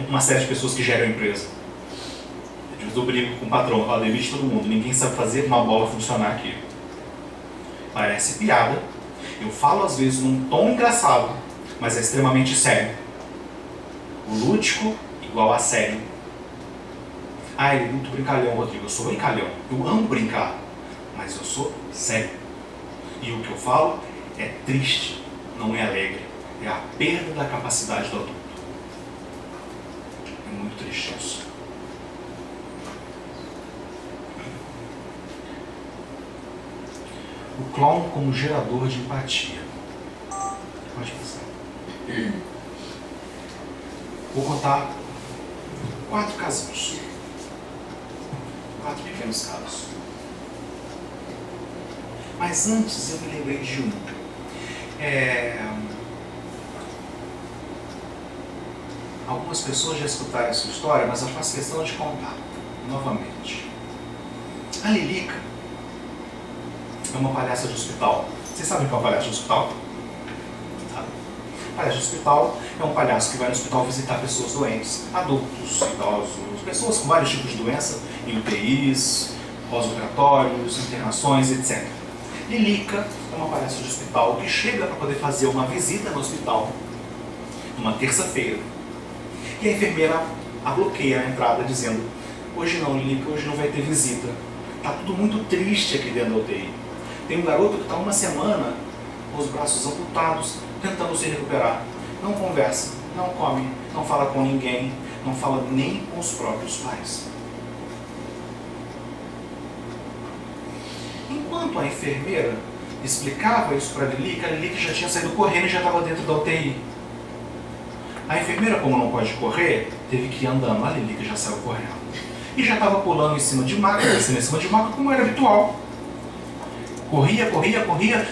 uma série de pessoas que geram a empresa. Às vezes eu brigo com o patrão, falo, demite todo mundo, ninguém sabe fazer uma bola funcionar aqui. Parece piada, eu falo às vezes num tom engraçado, mas é extremamente sério. O lúdico igual a sério. Ah, ele é muito brincalhão, Rodrigo. Eu sou brincalhão. Eu amo brincar, mas eu sou sério. E o que eu falo é triste, não é alegre. É a perda da capacidade do adulto. É muito triste isso. O clown como gerador de empatia. Pode pensar. Vou contar 4 casinhos. 4 pequenos casos. Mas antes eu me lembrei de um. Algumas pessoas já escutaram essa história, mas eu faço questão de contar novamente. A Lilica é uma palhaça de hospital. Vocês sabem o que é uma palhaça de hospital? Sabe? Palhaço de hospital é um palhaço que vai no hospital visitar pessoas doentes, adultos, idosos, pessoas com vários tipos de doença, em UTIs, pós-operatórios, internações, etc. Lilica é uma palhaça de hospital que chega para poder fazer uma visita no hospital numa terça-feira. E a enfermeira a bloqueia na entrada dizendo: hoje não, Lilica, hoje não vai ter visita. Está tudo muito triste aqui dentro da UTI. Tem um garoto que está 1 semana com os braços amputados, tentando se recuperar. Não conversa, não come, não fala com ninguém, não fala nem com os próprios pais. Enquanto a enfermeira explicava isso para a Lilica já tinha saído correndo e já estava dentro da UTI. A enfermeira, como não pode correr, teve que ir andando. A Lilica já saiu correndo. E já estava pulando em cima de maca, como era habitual. Corria,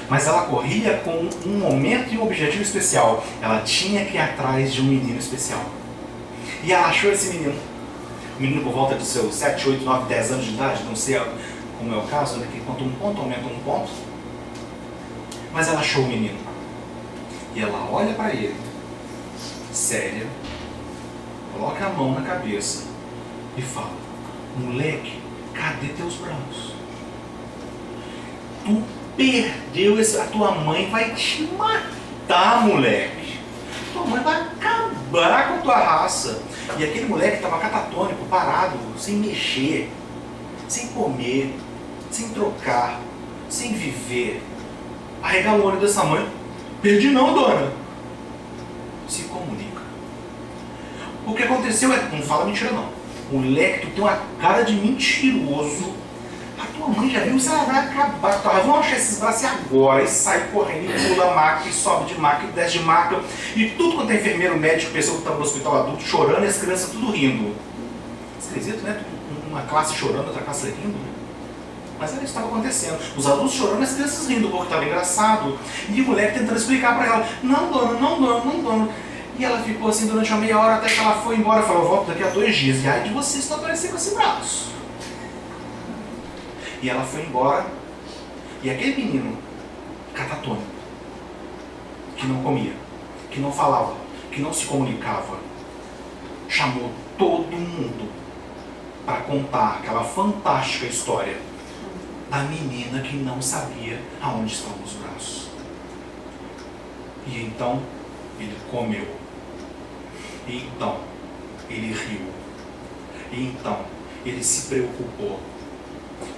mas ela corria com um momento e um objetivo especial. Ela tinha que ir atrás de um menino especial. E ela achou esse menino. O menino por volta de seus 7, 8, 9, 10 anos de idade, não sei como é o caso, né? Que conta um ponto, aumenta um ponto. Mas ela achou o menino. E ela olha para ele, séria, coloca a mão na cabeça e fala: moleque, cadê teus braços? Tu perdeu esse... A tua mãe vai te matar, moleque. Tua mãe vai acabar com a tua raça. E aquele moleque estava catatônico, parado, sem mexer, sem comer, sem trocar, sem viver. Arregala o olho dessa mãe: perdi não, dona. Se comunica. O que aconteceu é... Não fala mentira não. Moleque, tu tem uma cara de mentiroso. A tua mãe já viu se ela vai acabar. Vamos achar esses braços agora. E sai correndo, e pula a maca, e sobe de maca, e desce de maca. E tudo quanto é enfermeiro, médico, pessoa que está no hospital adulto chorando, e as crianças tudo rindo. Esquisito, né? Uma classe chorando, outra classe rindo. Mas era isso que estava acontecendo. Os adultos chorando e as crianças rindo, porque estava engraçado. E o moleque tentando explicar para ela: não, dona, não, dona, não, dona. E ela ficou assim durante uma meia hora até que ela foi embora. Falou: eu volto daqui a 2 dias. E ai de vocês não aparecer com esse braço. E ela foi embora. E aquele menino catatônico, que não comia, que não falava, que não se comunicava, chamou todo mundo para contar aquela fantástica história da menina que não sabia aonde estavam os braços. E então ele comeu. E então ele riu. E então ele se preocupou.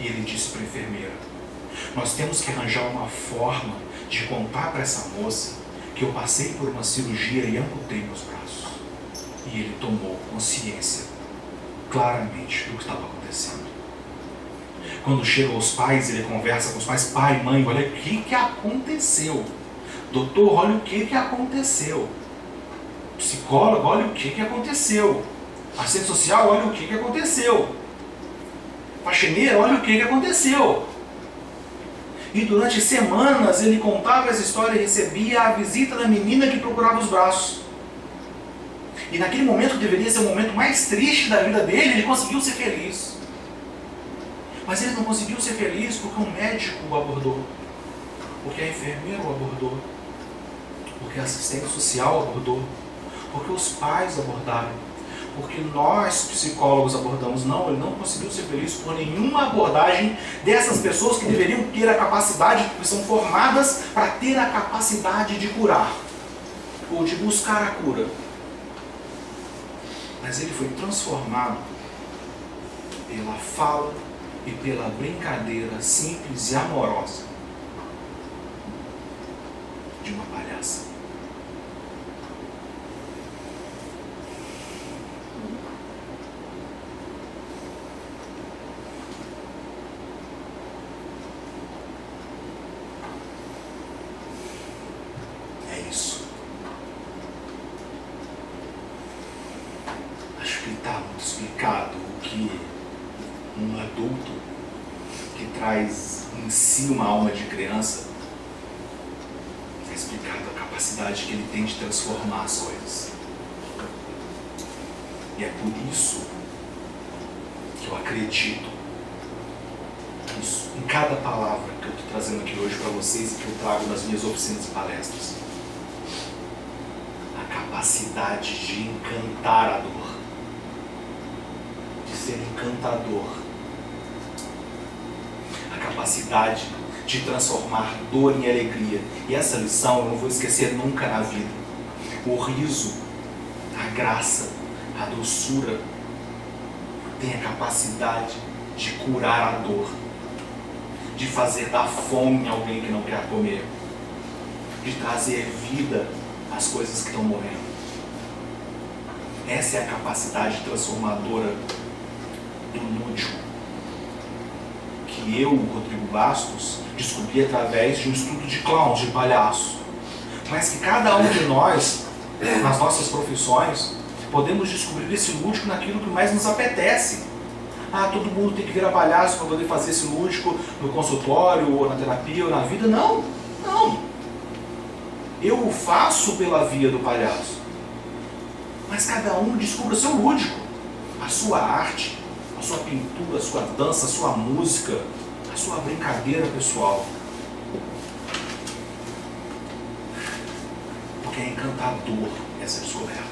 E ele disse para a enfermeira: nós temos que arranjar uma forma de contar para essa moça que eu passei por uma cirurgia e amputei meus braços. E ele tomou consciência claramente do que estava acontecendo. Quando chega aos pais, ele conversa com os pais: pai, mãe, olha o que aconteceu. Doutor, olha o que aconteceu. Psicólogo, olha o que aconteceu. Assistente social, olha o que aconteceu. Faxineiro, olha o que aconteceu. E durante semanas ele contava essa história e recebia a visita da menina que procurava os braços. E naquele momento que deveria ser o momento mais triste da vida dele, ele conseguiu ser feliz. Mas ele não conseguiu ser feliz porque um médico o abordou, porque a enfermeira o abordou. porque a assistente social abordou, porque os pais abordaram, porque nós, psicólogos, abordamos. Não, ele não conseguiu ser feliz por nenhuma abordagem dessas pessoas que deveriam ter a capacidade, que são formadas para ter a capacidade de curar, ou de buscar a cura. Mas ele foi transformado pela fala e pela brincadeira simples e amorosa de uma palhaça. É isso. Acho que está muito explicado o que um adulto que traz em si uma alma de criança, está explicado a capacidade que ele tem de transformar as coisas. E é por isso que eu acredito isso, em cada palavra que eu estou trazendo aqui hoje para vocês e que eu trago nas minhas oficinas e palestras. A capacidade de encantar a dor, de ser encantador. A capacidade de transformar dor em alegria. E essa lição eu não vou esquecer nunca na vida. O riso, a graça, a doçura tem a capacidade de curar a dor, de fazer dar fome a alguém que não quer comer, de trazer vida às coisas que estão morrendo. Essa é a capacidade transformadora do lúdico, que eu, Rodrigo Bastos, descobri através de um estudo de clown, de palhaço. Mas que cada um de nós, nas nossas profissões, podemos descobrir esse lúdico naquilo que mais nos apetece. Ah, todo mundo tem que virar palhaço para poder fazer esse lúdico no consultório, ou na terapia, ou na vida. Não, não. Eu o faço pela via do palhaço. Mas cada um descubra o seu lúdico, a sua arte, a sua pintura, a sua dança, a sua música, a sua brincadeira pessoal. Porque é encantador essa descoberta.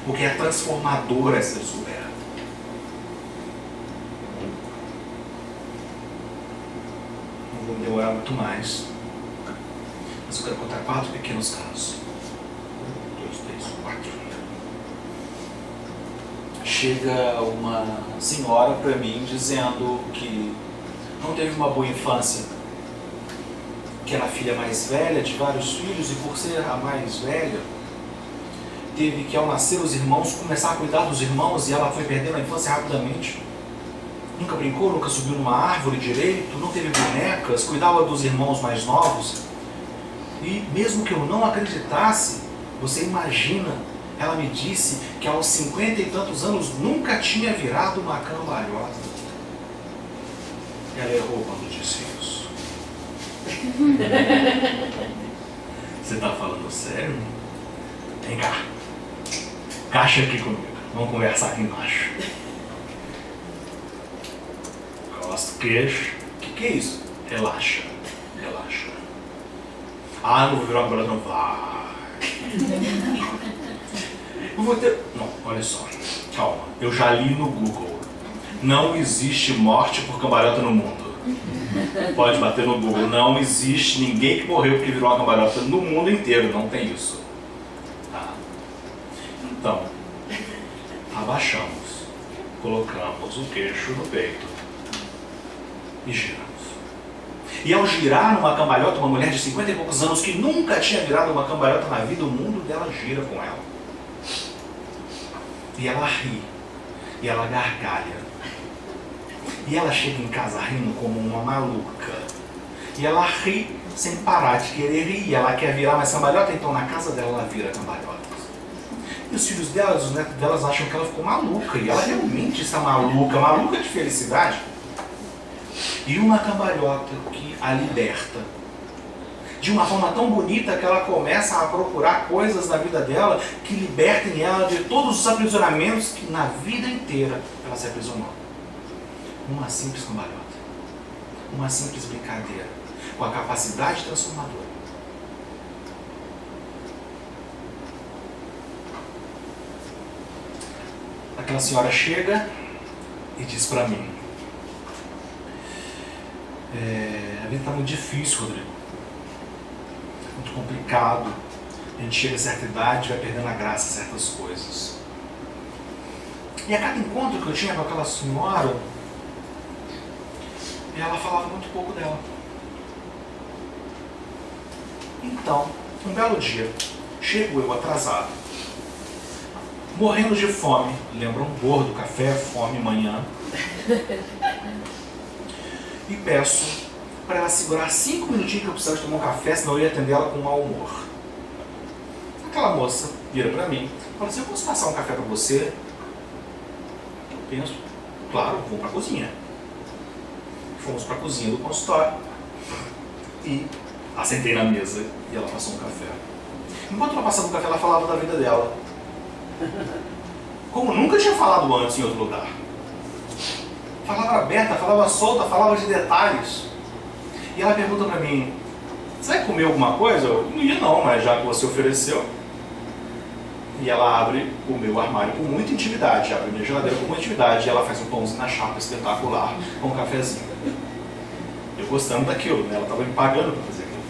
Porque é transformador essa descoberta. Não vou me demorar muito mais, mas eu quero contar 4 pequenos casos. 1, 2, 3, 4. Chega uma senhora para mim dizendo que não teve uma boa infância, que era a filha mais velha de vários filhos e por ser a mais velha, teve que ao nascer os irmãos começar a cuidar dos irmãos e ela foi perdendo a infância rapidamente. Nunca brincou, nunca subiu numa árvore direito, não teve bonecas, cuidava dos irmãos mais novos. E mesmo que eu não acreditasse, você imagina, ela me disse que aos 50 e tantos anos nunca tinha virado uma cambalhota. Ela errou quando disse isso. Você está falando sério? Vem cá. Caixa aqui comigo. Vamos conversar aqui embaixo. Costa o queixo. O que é isso? Relaxa. Relaxa. Ah, não vou virar uma cambalhota, não. Vai. Eu vou ter... Não, olha só. Calma. Eu já li no Google. Não existe morte por cambalhota no mundo. Pode bater no Google. Não existe ninguém que morreu porque virou uma cambalhota no mundo inteiro. Não tem isso. Tá? Então, abaixamos. Colocamos o queixo no peito. E giramos. E ao girar numa cambalhota, uma mulher de 50 e poucos anos que nunca tinha virado uma cambalhota na vida, o mundo dela gira com ela. E ela ri. E ela gargalha. E ela chega em casa rindo como uma maluca. E ela ri sem parar de querer rir. E ela quer virar mais cambalhota, então na casa dela ela vira cambalhota. E os filhos delas, os netos delas acham que ela ficou maluca. E ela realmente está maluca, maluca de felicidade. E uma cambalhota que a liberta. De uma forma tão bonita que ela começa a procurar coisas na vida dela que libertem ela de todos os aprisionamentos que na vida inteira ela se aprisionou. Uma simples cambalhota. Uma simples brincadeira. Com a capacidade transformadora Aquela senhora chega e diz para mim: a vida está muito difícil, Rodrigo. Muito complicado. A gente chega a certa idade e vai perdendo a graça a certas coisas. E a cada encontro que eu tinha com aquela senhora, ela falava muito pouco dela. Então, um belo dia, chego eu atrasado, morrendo de fome, lembra um gordo, café, fome, manhã, e peço para ela segurar 5 minutinhos que eu precisava de tomar um café, senão eu ia atender ela com mau humor. Aquela moça vira para mim e fala assim: eu posso passar um café para você? Eu penso, claro, vou para a cozinha. Fomos para a cozinha do consultório e assentei na mesa e ela passou um café. Enquanto ela passava o café, ela falava da vida dela, como nunca tinha falado antes em outro lugar. Falava aberta, falava solta, falava de detalhes. E ela pergunta para mim: você vai comer alguma coisa? Eu não ia não, mas já que você ofereceu. E ela abre o meu armário com muita intimidade, abre a minha geladeira com muita intimidade, e ela faz um pãozinho na chapa espetacular, com um cafezinho. Eu gostando daquilo, né? Ela estava me pagando para fazer aquilo.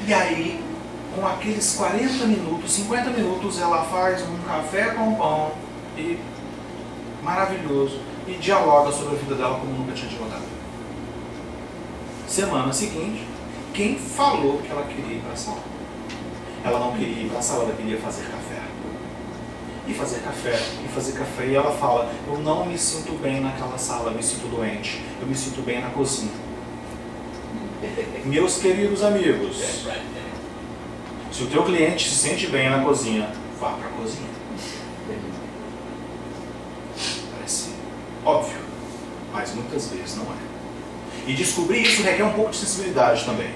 E aí, com aqueles 40 minutos, 50 minutos, ela faz um café com pão, e maravilhoso, e dialoga sobre a vida dela como nunca tinha dialogado. Semana seguinte, quem falou que ela queria ir para a sala? Ela não queria ir para a sala, ela queria fazer café. E fazer café, e fazer café. E ela fala: eu não me sinto bem naquela sala, eu me sinto doente. Eu me sinto bem na cozinha. Meus queridos amigos, se o teu cliente se sente bem na cozinha, vá para a cozinha. Parece óbvio, mas muitas vezes não é. E descobrir isso requer um pouco de sensibilidade também.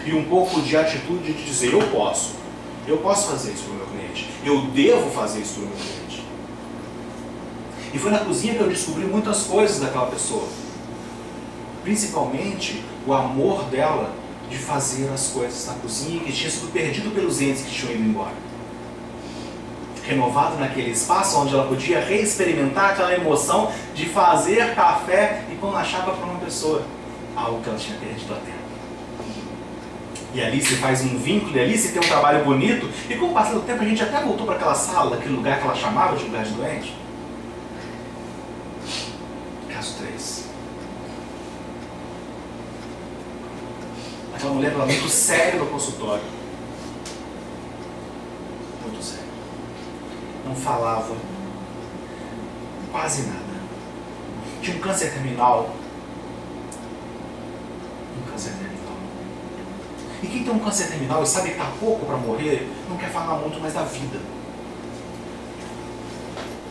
E um pouco de atitude de dizer: eu posso fazer isso para o meu cliente, eu devo fazer isso para o meu cliente. E foi na cozinha que eu descobri muitas coisas daquela pessoa, principalmente o amor dela de fazer as coisas na cozinha, que tinha sido perdido pelos entes que tinham ido embora, renovado naquele espaço onde ela podia reexperimentar aquela emoção de fazer café e pão na chapa para uma pessoa, algo que ela tinha perdido há tempo. E ali se faz um vínculo, e ali se tem um trabalho bonito, e com o passar do tempo a gente até voltou para aquela sala, aquele lugar que ela chamava de lugar de doente. Caso 3. Aquela mulher era muito séria no consultório. Muito séria. Não falava quase nada. Tinha um câncer terminal. Um câncer terminal. E quem tem um câncer terminal e sabe que está pouco para morrer, não quer falar muito mais da vida.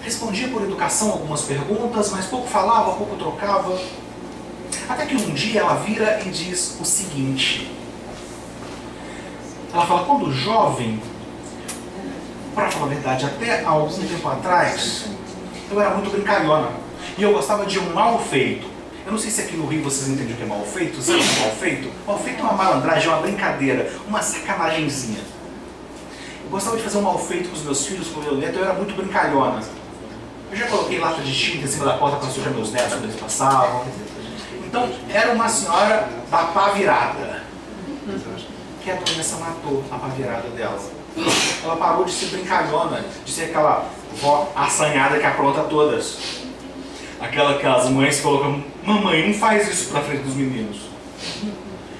Respondia por educação algumas perguntas, mas pouco falava, pouco trocava. Até que um dia ela vira e diz o seguinte. Ela fala: quando jovem, para falar a verdade, até há algum tempo atrás, eu era muito brincalhona. E eu gostava de um mal feito. Eu não sei se aqui no Rio vocês entendem o que é mal feito. Sabe o que é mal feito? Mal feito é uma malandragem, uma brincadeira, uma sacanagemzinha. Eu gostava de fazer um mal feito com os meus filhos, com o meu neto. Eu era muito brincalhona. Eu já coloquei lata de tinta em cima da porta para sujar meus netos quando eles passavam. Então, era uma senhora da pá virada. Que a doença matou a pá virada dela. Ela parou de ser brincalhona, de ser aquela vó assanhada que apronta todas. Aquela que as mães colocam: mamãe, não faz isso pra frente dos meninos.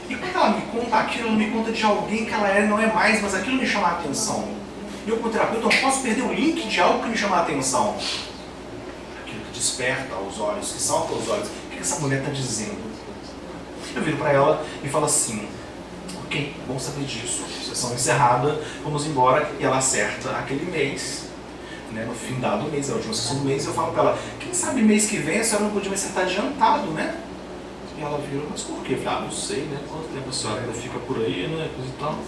E quando ela me conta aquilo, ela me conta de alguém que ela é, não é mais, mas aquilo me chama a atenção. E eu, como terapeuta, não posso perder o link de algo que me chama a atenção. Aquilo que desperta os olhos, que salta os olhos. O que essa mulher está dizendo? Eu viro para ela e falo assim: ok, bom saber disso. Sessão encerrada, vamos embora. E ela acerta aquele mês. Né, no fim do mês, a última sessão do mês, eu falo para ela: quem sabe mês que vem a senhora não podia me acertar adiantado, né? E ela virou: mas por quê? Eu falei: não sei, né? Quanto tempo a senhora ainda fica por aí, né? Coisa e tal.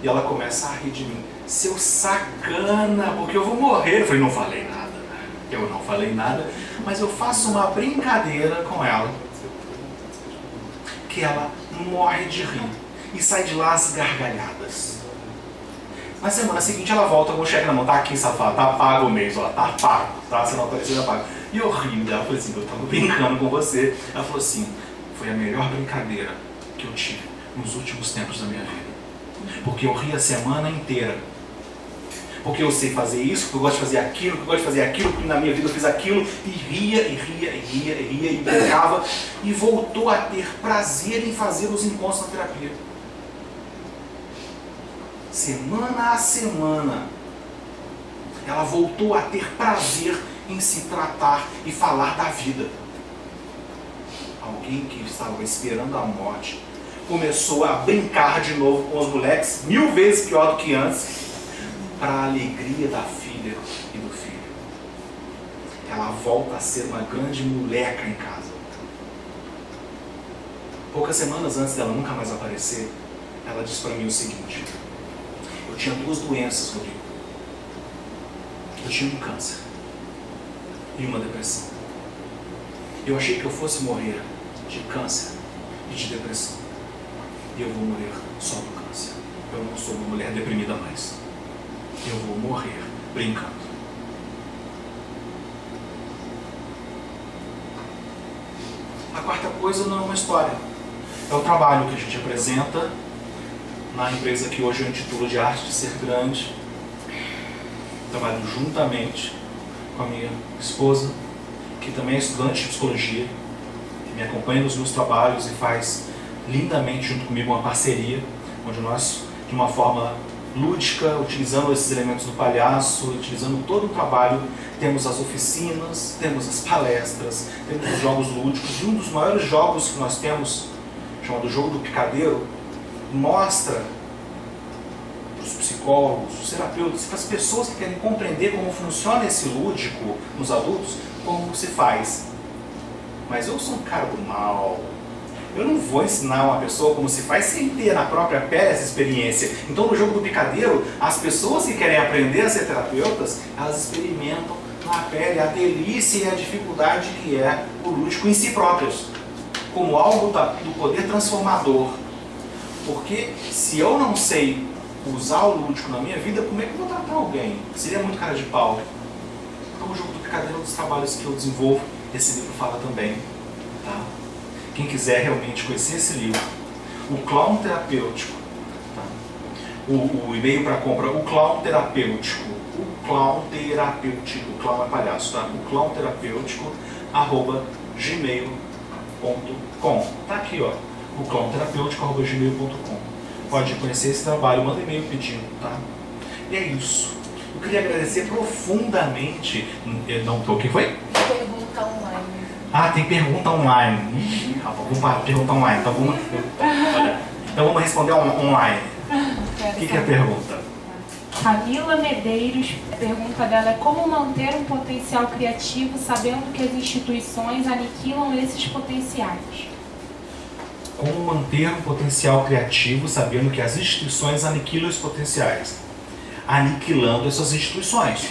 E ela começa a rir de mim: seu sacana, porque eu vou morrer. Eu falei: não falei nada, né? Eu não falei nada, mas eu faço uma brincadeira com ela, que ela morre de rir e sai de lá às gargalhadas. Na semana seguinte ela volta com o cheque na mão, tá aqui, safado, tá pago o mês, ó, tá pago, tá? Se não aparecer, tá pago. E eu rio dela, falei assim, eu tava brincando com você. Ela falou assim, foi a melhor brincadeira que eu tive nos últimos tempos da minha vida. Porque eu ri a semana inteira. Porque eu sei fazer isso, porque eu gosto de fazer aquilo, porque eu gosto de fazer aquilo, porque na minha vida eu fiz aquilo, e ria, e ria, e ria, e ria, e brincava, e voltou a ter prazer em fazer os encontros na terapia. Semana a semana, ela voltou a ter prazer em se tratar e falar da vida. Alguém que estava esperando a morte começou a brincar de novo com os moleques, 1000 vezes pior do que antes, para a alegria da filha e do filho. Ela volta a ser uma grande moleca em casa. Poucas semanas antes dela nunca mais aparecer, ela disse para mim o seguinte: eu tinha 2 doenças, Rodrigo. Eu tinha um câncer e uma depressão. Eu achei que eu fosse morrer de câncer e de depressão. E eu vou morrer só do câncer. Eu não sou uma mulher deprimida mais. Eu vou morrer brincando. A quarta coisa não é uma história. É o trabalho que a gente apresenta na empresa que hoje eu intitulo de Arte de Ser Grande. Trabalho juntamente com a minha esposa, que também é estudante de psicologia, que me acompanha nos meus trabalhos e faz lindamente junto comigo uma parceria, onde nós, de uma forma lúdica, utilizando esses elementos do palhaço, utilizando todo o trabalho, temos as oficinas, temos as palestras, temos os jogos lúdicos, e um dos maiores jogos que nós temos, chamado Jogo do Picadeiro, mostra para os psicólogos, os terapeutas, para as pessoas que querem compreender como funciona esse lúdico nos adultos, como se faz. Mas eu sou um cara do mal. Eu não vou ensinar uma pessoa como se faz sem ter na própria pele essa experiência. Então, no Jogo do Picadeiro, as pessoas que querem aprender a ser terapeutas, elas experimentam na pele a delícia e a dificuldade que é o lúdico em si próprios, como algo do poder transformador. Porque se eu não sei usar o lúdico na minha vida, como é que eu vou tratar alguém? Seria muito cara de pau. Então, o Jogo do Picadeiro é um dos trabalhos que eu desenvolvo. Esse livro fala também, tá? Quem quiser realmente conhecer esse livro, o Clown Terapêutico, tá? O e-mail para compra, o Clown Terapêutico, o Clown Terapêutico, o clown é palhaço, tá? O Clown Terapêutico, @gmail.com. Tá aqui, ó, o Clown Terapêutico, @gmail.com. Pode conhecer esse trabalho, manda e-mail pedindo, tá? E é isso. Eu queria agradecer profundamente. Não tô, quem foi? Pergunta online. Ah, tem pergunta online. Ih, rapaz, vamos para pergunta online. Então vamos responder online. O que é a pergunta? Camila Medeiros, a pergunta dela é: como manter um potencial criativo sabendo que as instituições aniquilam esses potenciais? Como manter um potencial criativo sabendo que as instituições aniquilam os potenciais? Aniquilando essas instituições.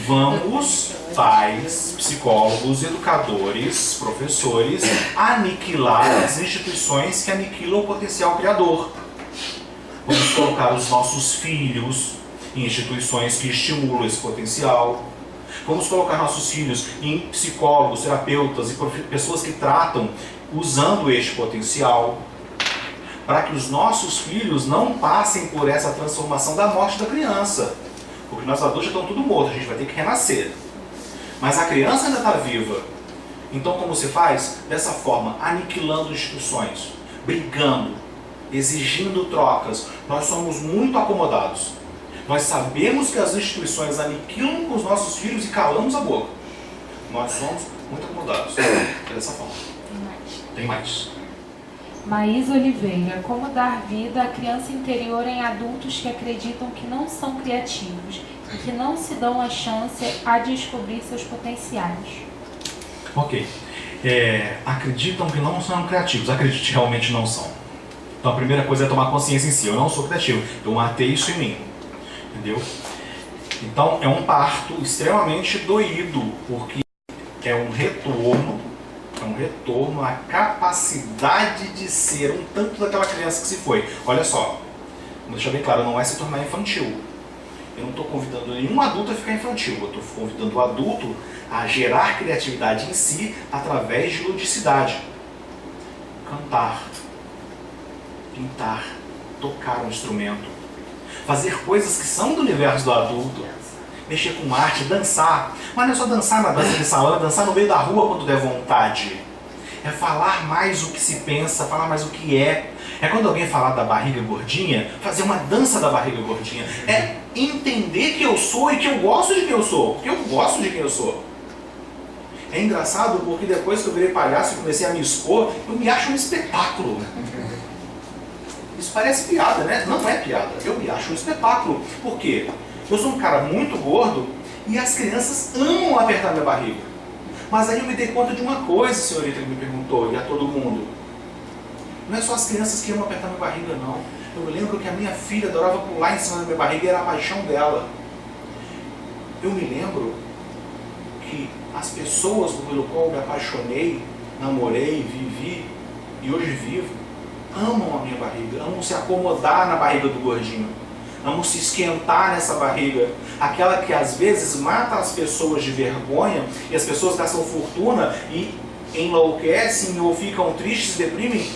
Vamos, pais, psicólogos, educadores, professores, aniquilar as instituições que aniquilam o potencial criador. Vamos colocar os nossos filhos em instituições que estimulam esse potencial. Vamos colocar nossos filhos em psicólogos, terapeutas e pessoas que tratam usando este potencial, para que os nossos filhos não passem por essa transformação da morte da criança. Porque nós adultos já estão tudo morto, a gente vai ter que renascer. Mas a criança ainda está viva. Então como se faz? Dessa forma, aniquilando instituições, brigando, exigindo trocas. Nós somos muito acomodados. Nós sabemos que as instituições aniquilam com os nossos filhos e calamos a boca. Nós somos muito acomodados. É dessa forma. Tem mais. Maísa Oliveira, como dar vida à criança interior em adultos que acreditam que não são criativos e que não se dão a chance a descobrir seus potenciais? Ok. Acreditam que não são criativos. Acredite, realmente não são. Então a primeira coisa é tomar consciência em si. Eu não sou criativo. Eu matei isso em mim. Entendeu? Então é um parto extremamente doído, porque é um retorno à capacidade de ser um tanto daquela criança que se foi. Olha só, Vou deixar bem claro, não é se tornar infantil. Eu não estou convidando nenhum adulto a ficar infantil, eu estou convidando o adulto a gerar criatividade em si através de ludicidade. Cantar, pintar, tocar um instrumento, fazer coisas que são do universo do adulto, mexer com arte, dançar. Mas não é só dançar na dança de salão, é dançar no meio da rua quando der vontade. É falar mais o que se pensa, falar mais o que é. É quando alguém falar da barriga gordinha, fazer uma dança da barriga gordinha. É entender que eu sou e que eu gosto de quem eu sou. Porque eu gosto de quem eu sou. É engraçado porque depois que eu virei palhaço e comecei a me expor, eu me acho um espetáculo. Isso parece piada, né? Não é piada. Eu me acho um espetáculo. Por quê? Eu sou um cara muito gordo e as crianças amam apertar minha barriga. Mas aí eu me dei conta de uma coisa, senhorita, que me perguntou, e a todo mundo. Não é só as crianças que amam apertar minha barriga, não. Eu me lembro que a minha filha adorava pular em cima da minha barriga e era a paixão dela. Eu me lembro que as pessoas pelo qual eu me apaixonei, namorei, vivi e hoje vivo, amam a minha barriga, amam se acomodar na barriga do gordinho. Vamos se esquentar nessa barriga. Aquela que às vezes mata as pessoas de vergonha e as pessoas gastam fortuna e enlouquecem ou ficam tristes, deprimem.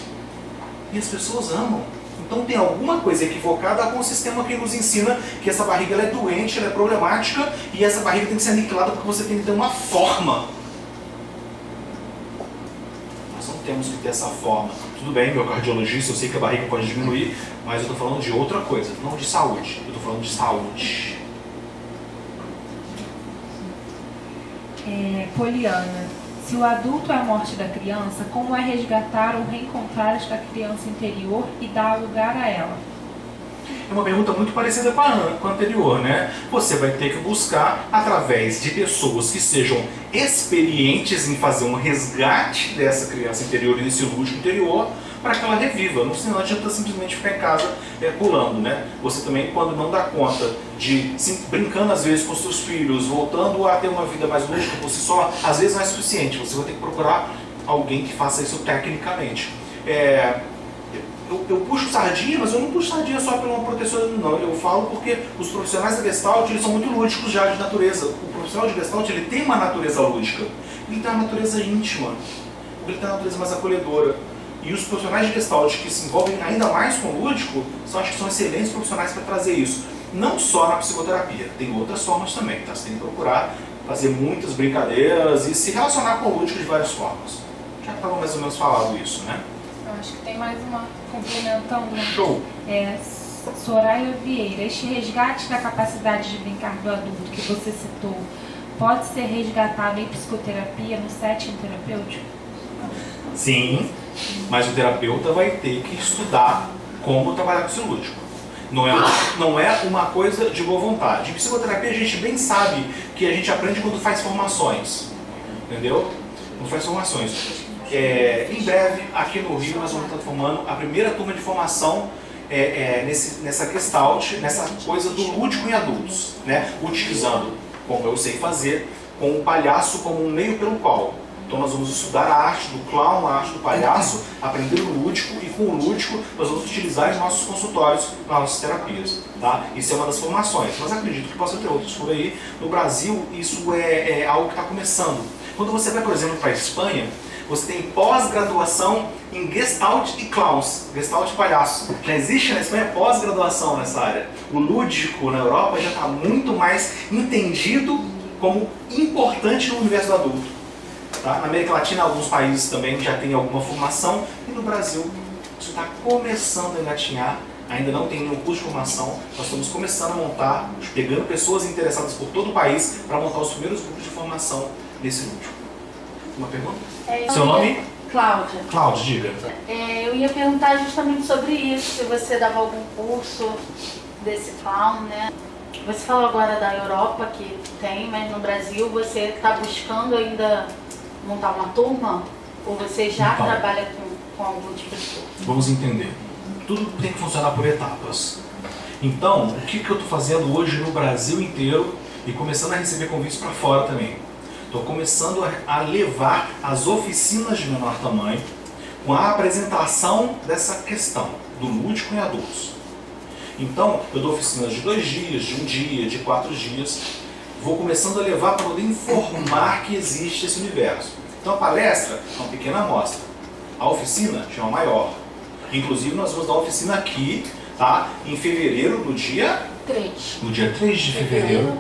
E as pessoas amam. Então tem alguma coisa equivocada com o sistema que nos ensina que essa barriga ela é doente, ela é problemática e essa barriga tem que ser aniquilada porque você tem que ter uma forma. Nós não temos que ter essa forma. Tudo bem, meu cardiologista, eu sei que a barriga pode diminuir, mas eu estou falando de outra coisa, não de saúde. Eu estou falando de saúde. Poliana, se o adulto é a morte da criança, como é resgatar ou reencontrar esta criança interior e dar lugar a ela? É uma pergunta muito parecida com a anterior, né? Você vai ter que buscar através de pessoas que sejam experientes em fazer um resgate dessa criança interior e desse lúdico interior para que ela reviva. Não adianta simplesmente ficar em casa pulando, né? Você também, quando não dá conta de brincando às vezes com seus filhos, voltando a ter uma vida mais lúdica por si só, às vezes não é suficiente. Você vai ter que procurar alguém que faça isso tecnicamente. Eu puxo sardinha, mas eu não puxo sardinha só pela proteção, não. Eu falo porque os profissionais da Gestalt, eles são muito lúdicos já de natureza. O profissional de Gestalt, ele tem uma natureza lúdica. Ele tem uma natureza íntima. Ele tem uma natureza mais acolhedora. E os profissionais de Gestalt que se envolvem ainda mais com o lúdico, acho que são excelentes profissionais para trazer isso. Não só na psicoterapia, tem outras formas também, tá? Você tem que procurar fazer muitas brincadeiras e se relacionar com o lúdico de várias formas. Já estava mais ou menos falado isso, né? Eu acho que tem mais uma complementando. Show! Soraya Vieira, este resgate da capacidade de brincar do adulto que você citou pode ser resgatado em psicoterapia no setting terapêutico? Sim, mas o terapeuta vai ter que estudar como trabalhar com esse lúdico. Não é uma coisa de boa vontade. Em psicoterapia a gente bem sabe que a gente aprende quando faz formações. Entendeu? Quando faz formações. Em breve, aqui no Rio, nós vamos estar formando a primeira turma de formação nessa Gestalt, nessa coisa do lúdico em adultos, né? Utilizando, como eu sei fazer, com o palhaço como um meio pelo qual. Então nós vamos estudar a arte do clown, a arte do palhaço, aprender o lúdico e com o lúdico nós vamos utilizar em nossos consultórios, nas nossas terapias. Tá? Isso é uma das formações, mas acredito que possa ter outras por aí. No Brasil, isso é algo que está começando. Quando você vai, por exemplo, para a Espanha, você tem pós-graduação em Gestalt e Clowns, Gestalt e Palhaço. Já existe na Espanha pós-graduação nessa área. O lúdico na Europa já está muito mais entendido como importante no universo do adulto. Tá? Na América Latina, alguns países também já têm alguma formação. E no Brasil, isso está começando a engatinhar. Ainda não tem nenhum curso de formação. Nós estamos começando a montar, pegando pessoas interessadas por todo o país para montar os primeiros grupos de formação nesse lúdico. Uma pergunta? Seu nome? Cláudia. Cláudia, diga. Eu ia perguntar justamente sobre isso, se você dava algum curso desse clown, né? Você falou agora da Europa, que tem, mas no Brasil você está buscando ainda montar uma turma? Ou você já Então, trabalha com algum tipo de curso? Vamos entender. Tudo tem que funcionar por etapas. Então, o que eu estou fazendo hoje no Brasil inteiro e começando a receber convites para fora também? Estou começando a levar as oficinas de menor tamanho com a apresentação dessa questão do lúdico em adultos. Então, eu dou oficinas de 2 dias, de 1 dia, de 4 dias. Vou começando a levar para poder informar que existe esse universo. Então, a palestra é uma pequena amostra. A oficina já é uma maior. Inclusive, nós vamos dar uma oficina aqui, tá? Em fevereiro, no dia 3 de fevereiro.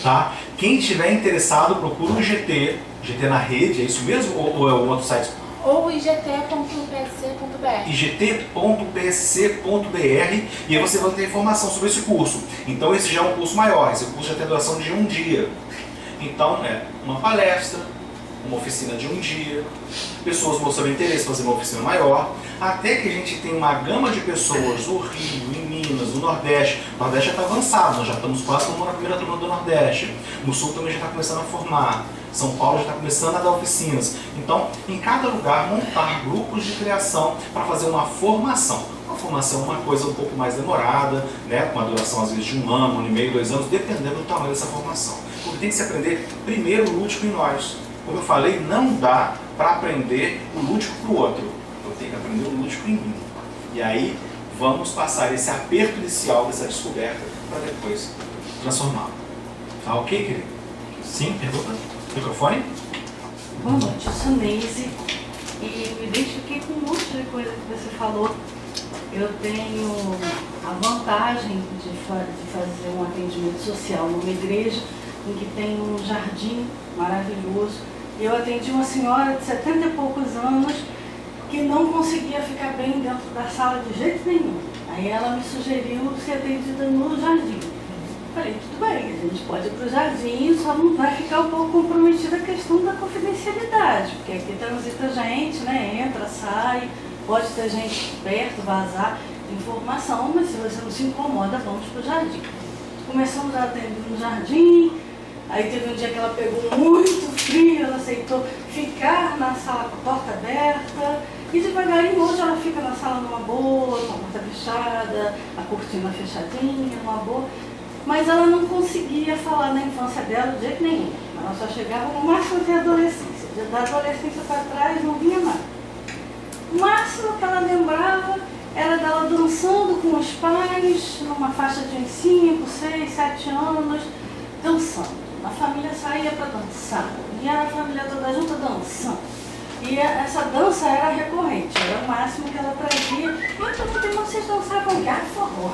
Tá? Quem estiver interessado, procura o GT na rede, é isso mesmo? Ou é um outro site? Ou igt.psc.br. igt.psc.br, e aí você vai ter informação sobre esse curso. Então esse já é um curso maior, esse curso já tem duração de 1 dia. Então é uma palestra, uma oficina de 1 dia, pessoas mostrando interesse em fazer uma oficina maior, até que a gente tem uma gama de pessoas no Rio, em Minas, no Nordeste. O Nordeste já está avançado, nós já estamos quase como na primeira turma do Nordeste. No Sul também já está começando a formar. São Paulo já está começando a dar oficinas. Então, em cada lugar, montar grupos de criação para fazer uma formação. Uma formação é uma coisa um pouco mais demorada, né? Com uma duração às vezes de 1 ano, 1 ano e meio, 2 anos, dependendo do tamanho dessa formação. Porque tem que se aprender primeiro o lúdico em nós. Como eu falei, não dá para aprender o lúdico para o outro. Eu tenho que aprender o lúdico em mim. E aí, vamos passar esse aperto inicial dessa descoberta para depois transformá-lo. Tá ok, querido? Sim, pergunta? Microfone? Boa noite, eu sou Neise e me identifiquei com um monte de coisa que você falou. Eu tenho a vantagem de fazer um atendimento social numa igreja em que tem um jardim maravilhoso. E eu atendi uma senhora de 70 e poucos anos que não conseguia ficar bem dentro da sala de jeito nenhum. Aí ela me sugeriu ser atendida no jardim. Falei, tudo bem, a gente pode ir para o jardim, só não vai ficar um pouco comprometida a questão da confidencialidade, porque aqui transita gente, né, entra, sai, pode ter gente perto, vazar informação, mas se você não se incomoda, vamos para o jardim. Começamos a atender no jardim, aí teve um dia que ela pegou muito frio, ela aceitou ficar na sala com a porta aberta, e devagarinho hoje ela fica na sala numa boa, com a porta fechada, a cortina fechadinha, numa boa. Mas ela não conseguia falar da infância dela de jeito nenhum. Ela só chegava no máximo até a adolescência. Da adolescência para trás não vinha nada. O máximo que ela lembrava era dela dançando com os pais, numa faixa de uns 5, 6, 7 anos, dançando. A família saía para dançar. E a família toda junta dançando. E essa dança era recorrente, era o máximo que ela trazia. E eu perguntei, vocês dançavam gato forró?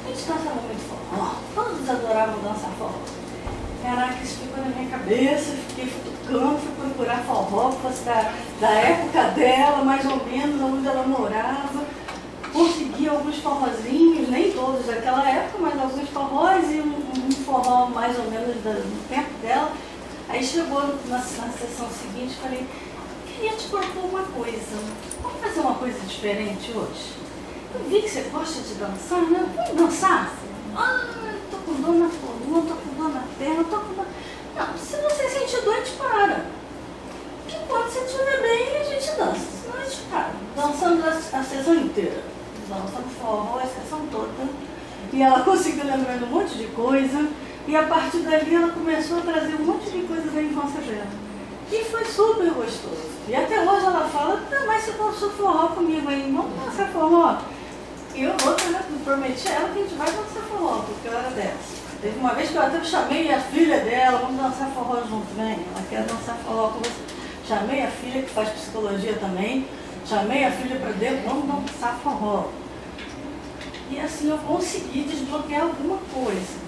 A gente dançava muito forró, todos adoravam dançar forró. Caraca, isso ficou na minha cabeça, fiquei futucando, fui procurar forró, fosse da época dela, mais ou menos, onde ela morava. Consegui alguns forrozinhos, nem todos daquela época, mas alguns forrós e um forró mais ou menos do tempo dela. Aí chegou na sessão seguinte e falei, queria te propor uma coisa, vamos fazer uma coisa diferente hoje? Eu vi que você gosta de dançar, né? Vamos dançar? Ah, tô com dor na coluna, tô com dor na perna, tô com dor... Não, se você sentir dor, a gente para. Que quando você estiver bem, a gente dança. Senão a gente para. Dançando a sessão inteira. Dançando forró a sessão toda. E ela conseguiu lembrar de um monte de coisa. E a partir dali ela começou a trazer um monte de coisa da infância dela. E foi super gostoso. E até hoje ela fala, mas você dançou forró comigo aí, vamos dançar forró? E eu vou, né, prometi a ela que a gente vai dançar forró, porque eu era dessa. Teve uma vez que eu até chamei a filha dela, vamos dançar forró junto, vem, ela quer dançar forró com você. Chamei a filha que faz psicologia também, chamei a filha para dentro, vamos dançar forró. E assim eu consegui desbloquear alguma coisa.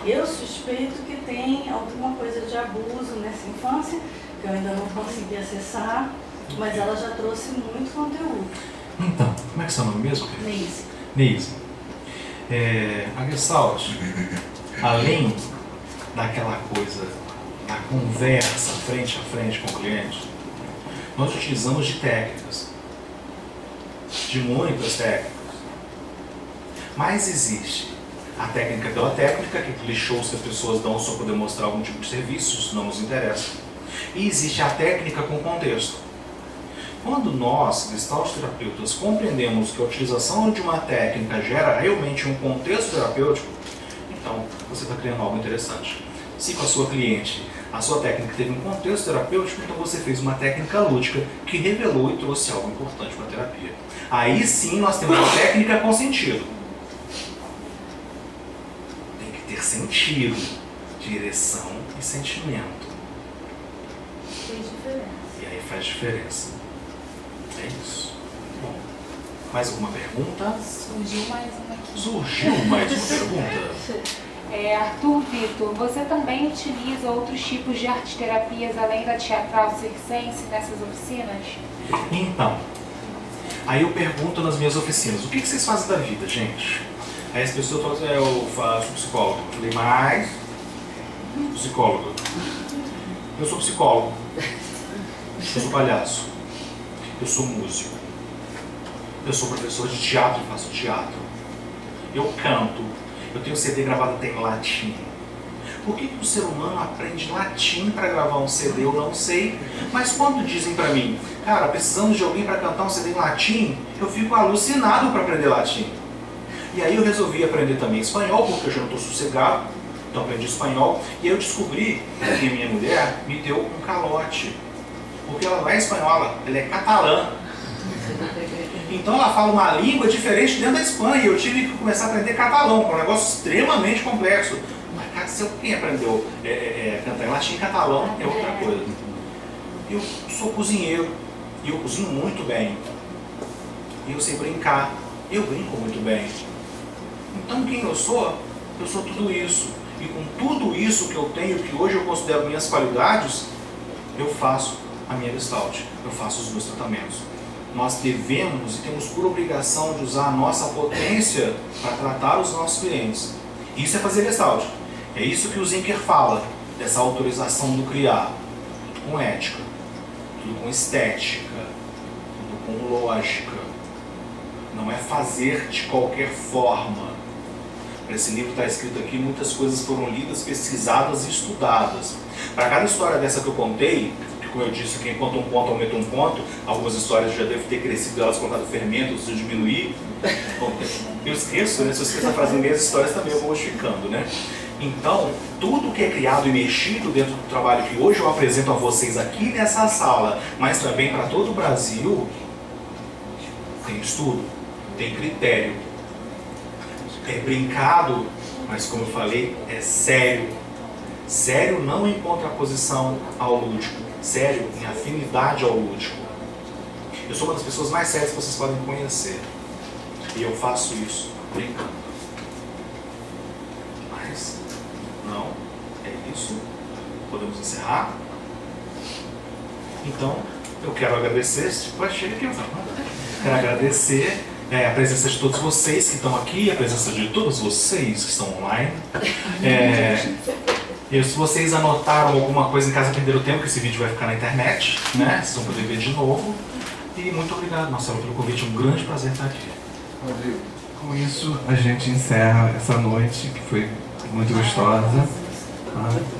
Eu suspeito que tem alguma coisa de abuso nessa infância, que eu ainda não consegui acessar, mas ela já trouxe muito conteúdo. Então, como é que é seu nome mesmo? Neise. Neise. A Gestalt, além daquela coisa da conversa frente a frente com o cliente, nós utilizamos de técnicas, de muitas técnicas. Mas existe a técnica pela técnica, que aqueles shows que as pessoas dão só para demonstrar algum tipo de serviço, isso não nos interessa. E existe a técnica com contexto. Quando nós, gestalterapeutas, compreendemos que a utilização de uma técnica gera realmente um contexto terapêutico, então você está criando algo interessante. Se com a sua cliente a sua técnica teve um contexto terapêutico, então você fez uma técnica lúdica que revelou e trouxe algo importante para a terapia. Aí sim nós temos uma técnica com sentido. sentido, direção e sentimento. Fez diferença. E aí faz diferença. É isso. Bom, mais alguma pergunta? Surgiu mais uma aqui. Surgiu mais uma pergunta? Arthur Vitor, você também utiliza outros tipos de arte-terapias além da teatral circense nessas oficinas? Então, aí eu pergunto nas minhas oficinas, o que vocês fazem da vida, gente? Aí as pessoas falam assim, eu faço psicólogo. Eu falei, mas... Psicólogo. Eu sou psicólogo. Eu sou palhaço. Eu sou músico. Eu sou professor de teatro e faço teatro. Eu canto. Eu tenho CD gravado até em latim. Por que o ser humano aprende latim para gravar um CD? Eu não sei. Mas quando dizem para mim, cara, precisamos de alguém para cantar um CD em latim, eu fico alucinado para aprender latim. E aí eu resolvi aprender também espanhol, porque eu já não estou sossegado. Então aprendi espanhol. E aí eu descobri que a minha mulher me deu um calote. Porque ela não é espanhola, ela é catalã. Então ela fala uma língua diferente dentro da Espanha. E eu tive que começar a aprender catalão, que é um negócio extremamente complexo. Mas cara, se alguém aprendeu cantar em latim e catalão, é outra coisa. Eu sou cozinheiro. E eu cozinho muito bem. E eu sei brincar. Eu brinco muito bem. Então quem eu sou tudo isso. E com tudo isso que eu tenho, que hoje eu considero minhas qualidades, eu faço a minha Gestalt. Eu faço os meus tratamentos. Nós devemos e temos por obrigação de usar a nossa potência para tratar os nossos clientes. Isso é fazer Gestalt. É isso que o Zinker fala, dessa autorização do criar. Tudo com ética, tudo com estética, tudo com lógica. Não é fazer de qualquer forma. Para esse livro está escrito aqui, muitas coisas foram lidas, pesquisadas e estudadas. Para cada história dessa que eu contei, como eu disse, quem conta um ponto aumenta um ponto, algumas histórias já devem ter crescido, elas contaram fermento, se diminuir. Eu esqueço, né? Se eu esqueço a frase em meias histórias também eu vou modificando, né? Então, tudo que é criado e mexido dentro do trabalho que hoje eu apresento a vocês aqui nessa sala, mas também para todo o Brasil, tem estudo, tem critério. É brincado, mas como eu falei, é sério. Sério não em contraposição ao lúdico. Sério em afinidade ao lúdico. Eu sou uma das pessoas mais sérias que vocês podem conhecer. E eu faço isso brincando. Mas, não, é isso. Podemos encerrar. Então, eu quero agradecer. Chega aqui, quero agradecer a presença de todos vocês que estão aqui, a presença de todos vocês que estão online. E se vocês anotaram alguma coisa em casa, perderam tempo, que esse vídeo vai ficar na internet, né? Vocês vão poder ver de novo. E muito obrigado, Marcelo, pelo convite. Um grande prazer estar aqui. Rodrigo, com isso a gente encerra essa noite, que foi muito gostosa.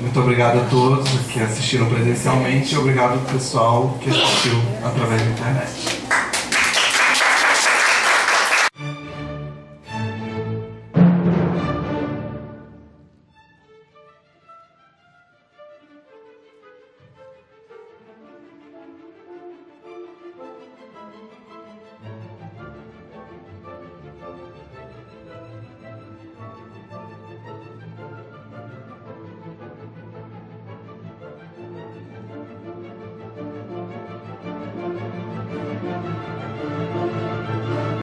Muito obrigado a todos que assistiram presencialmente e obrigado ao pessoal que assistiu através da internet.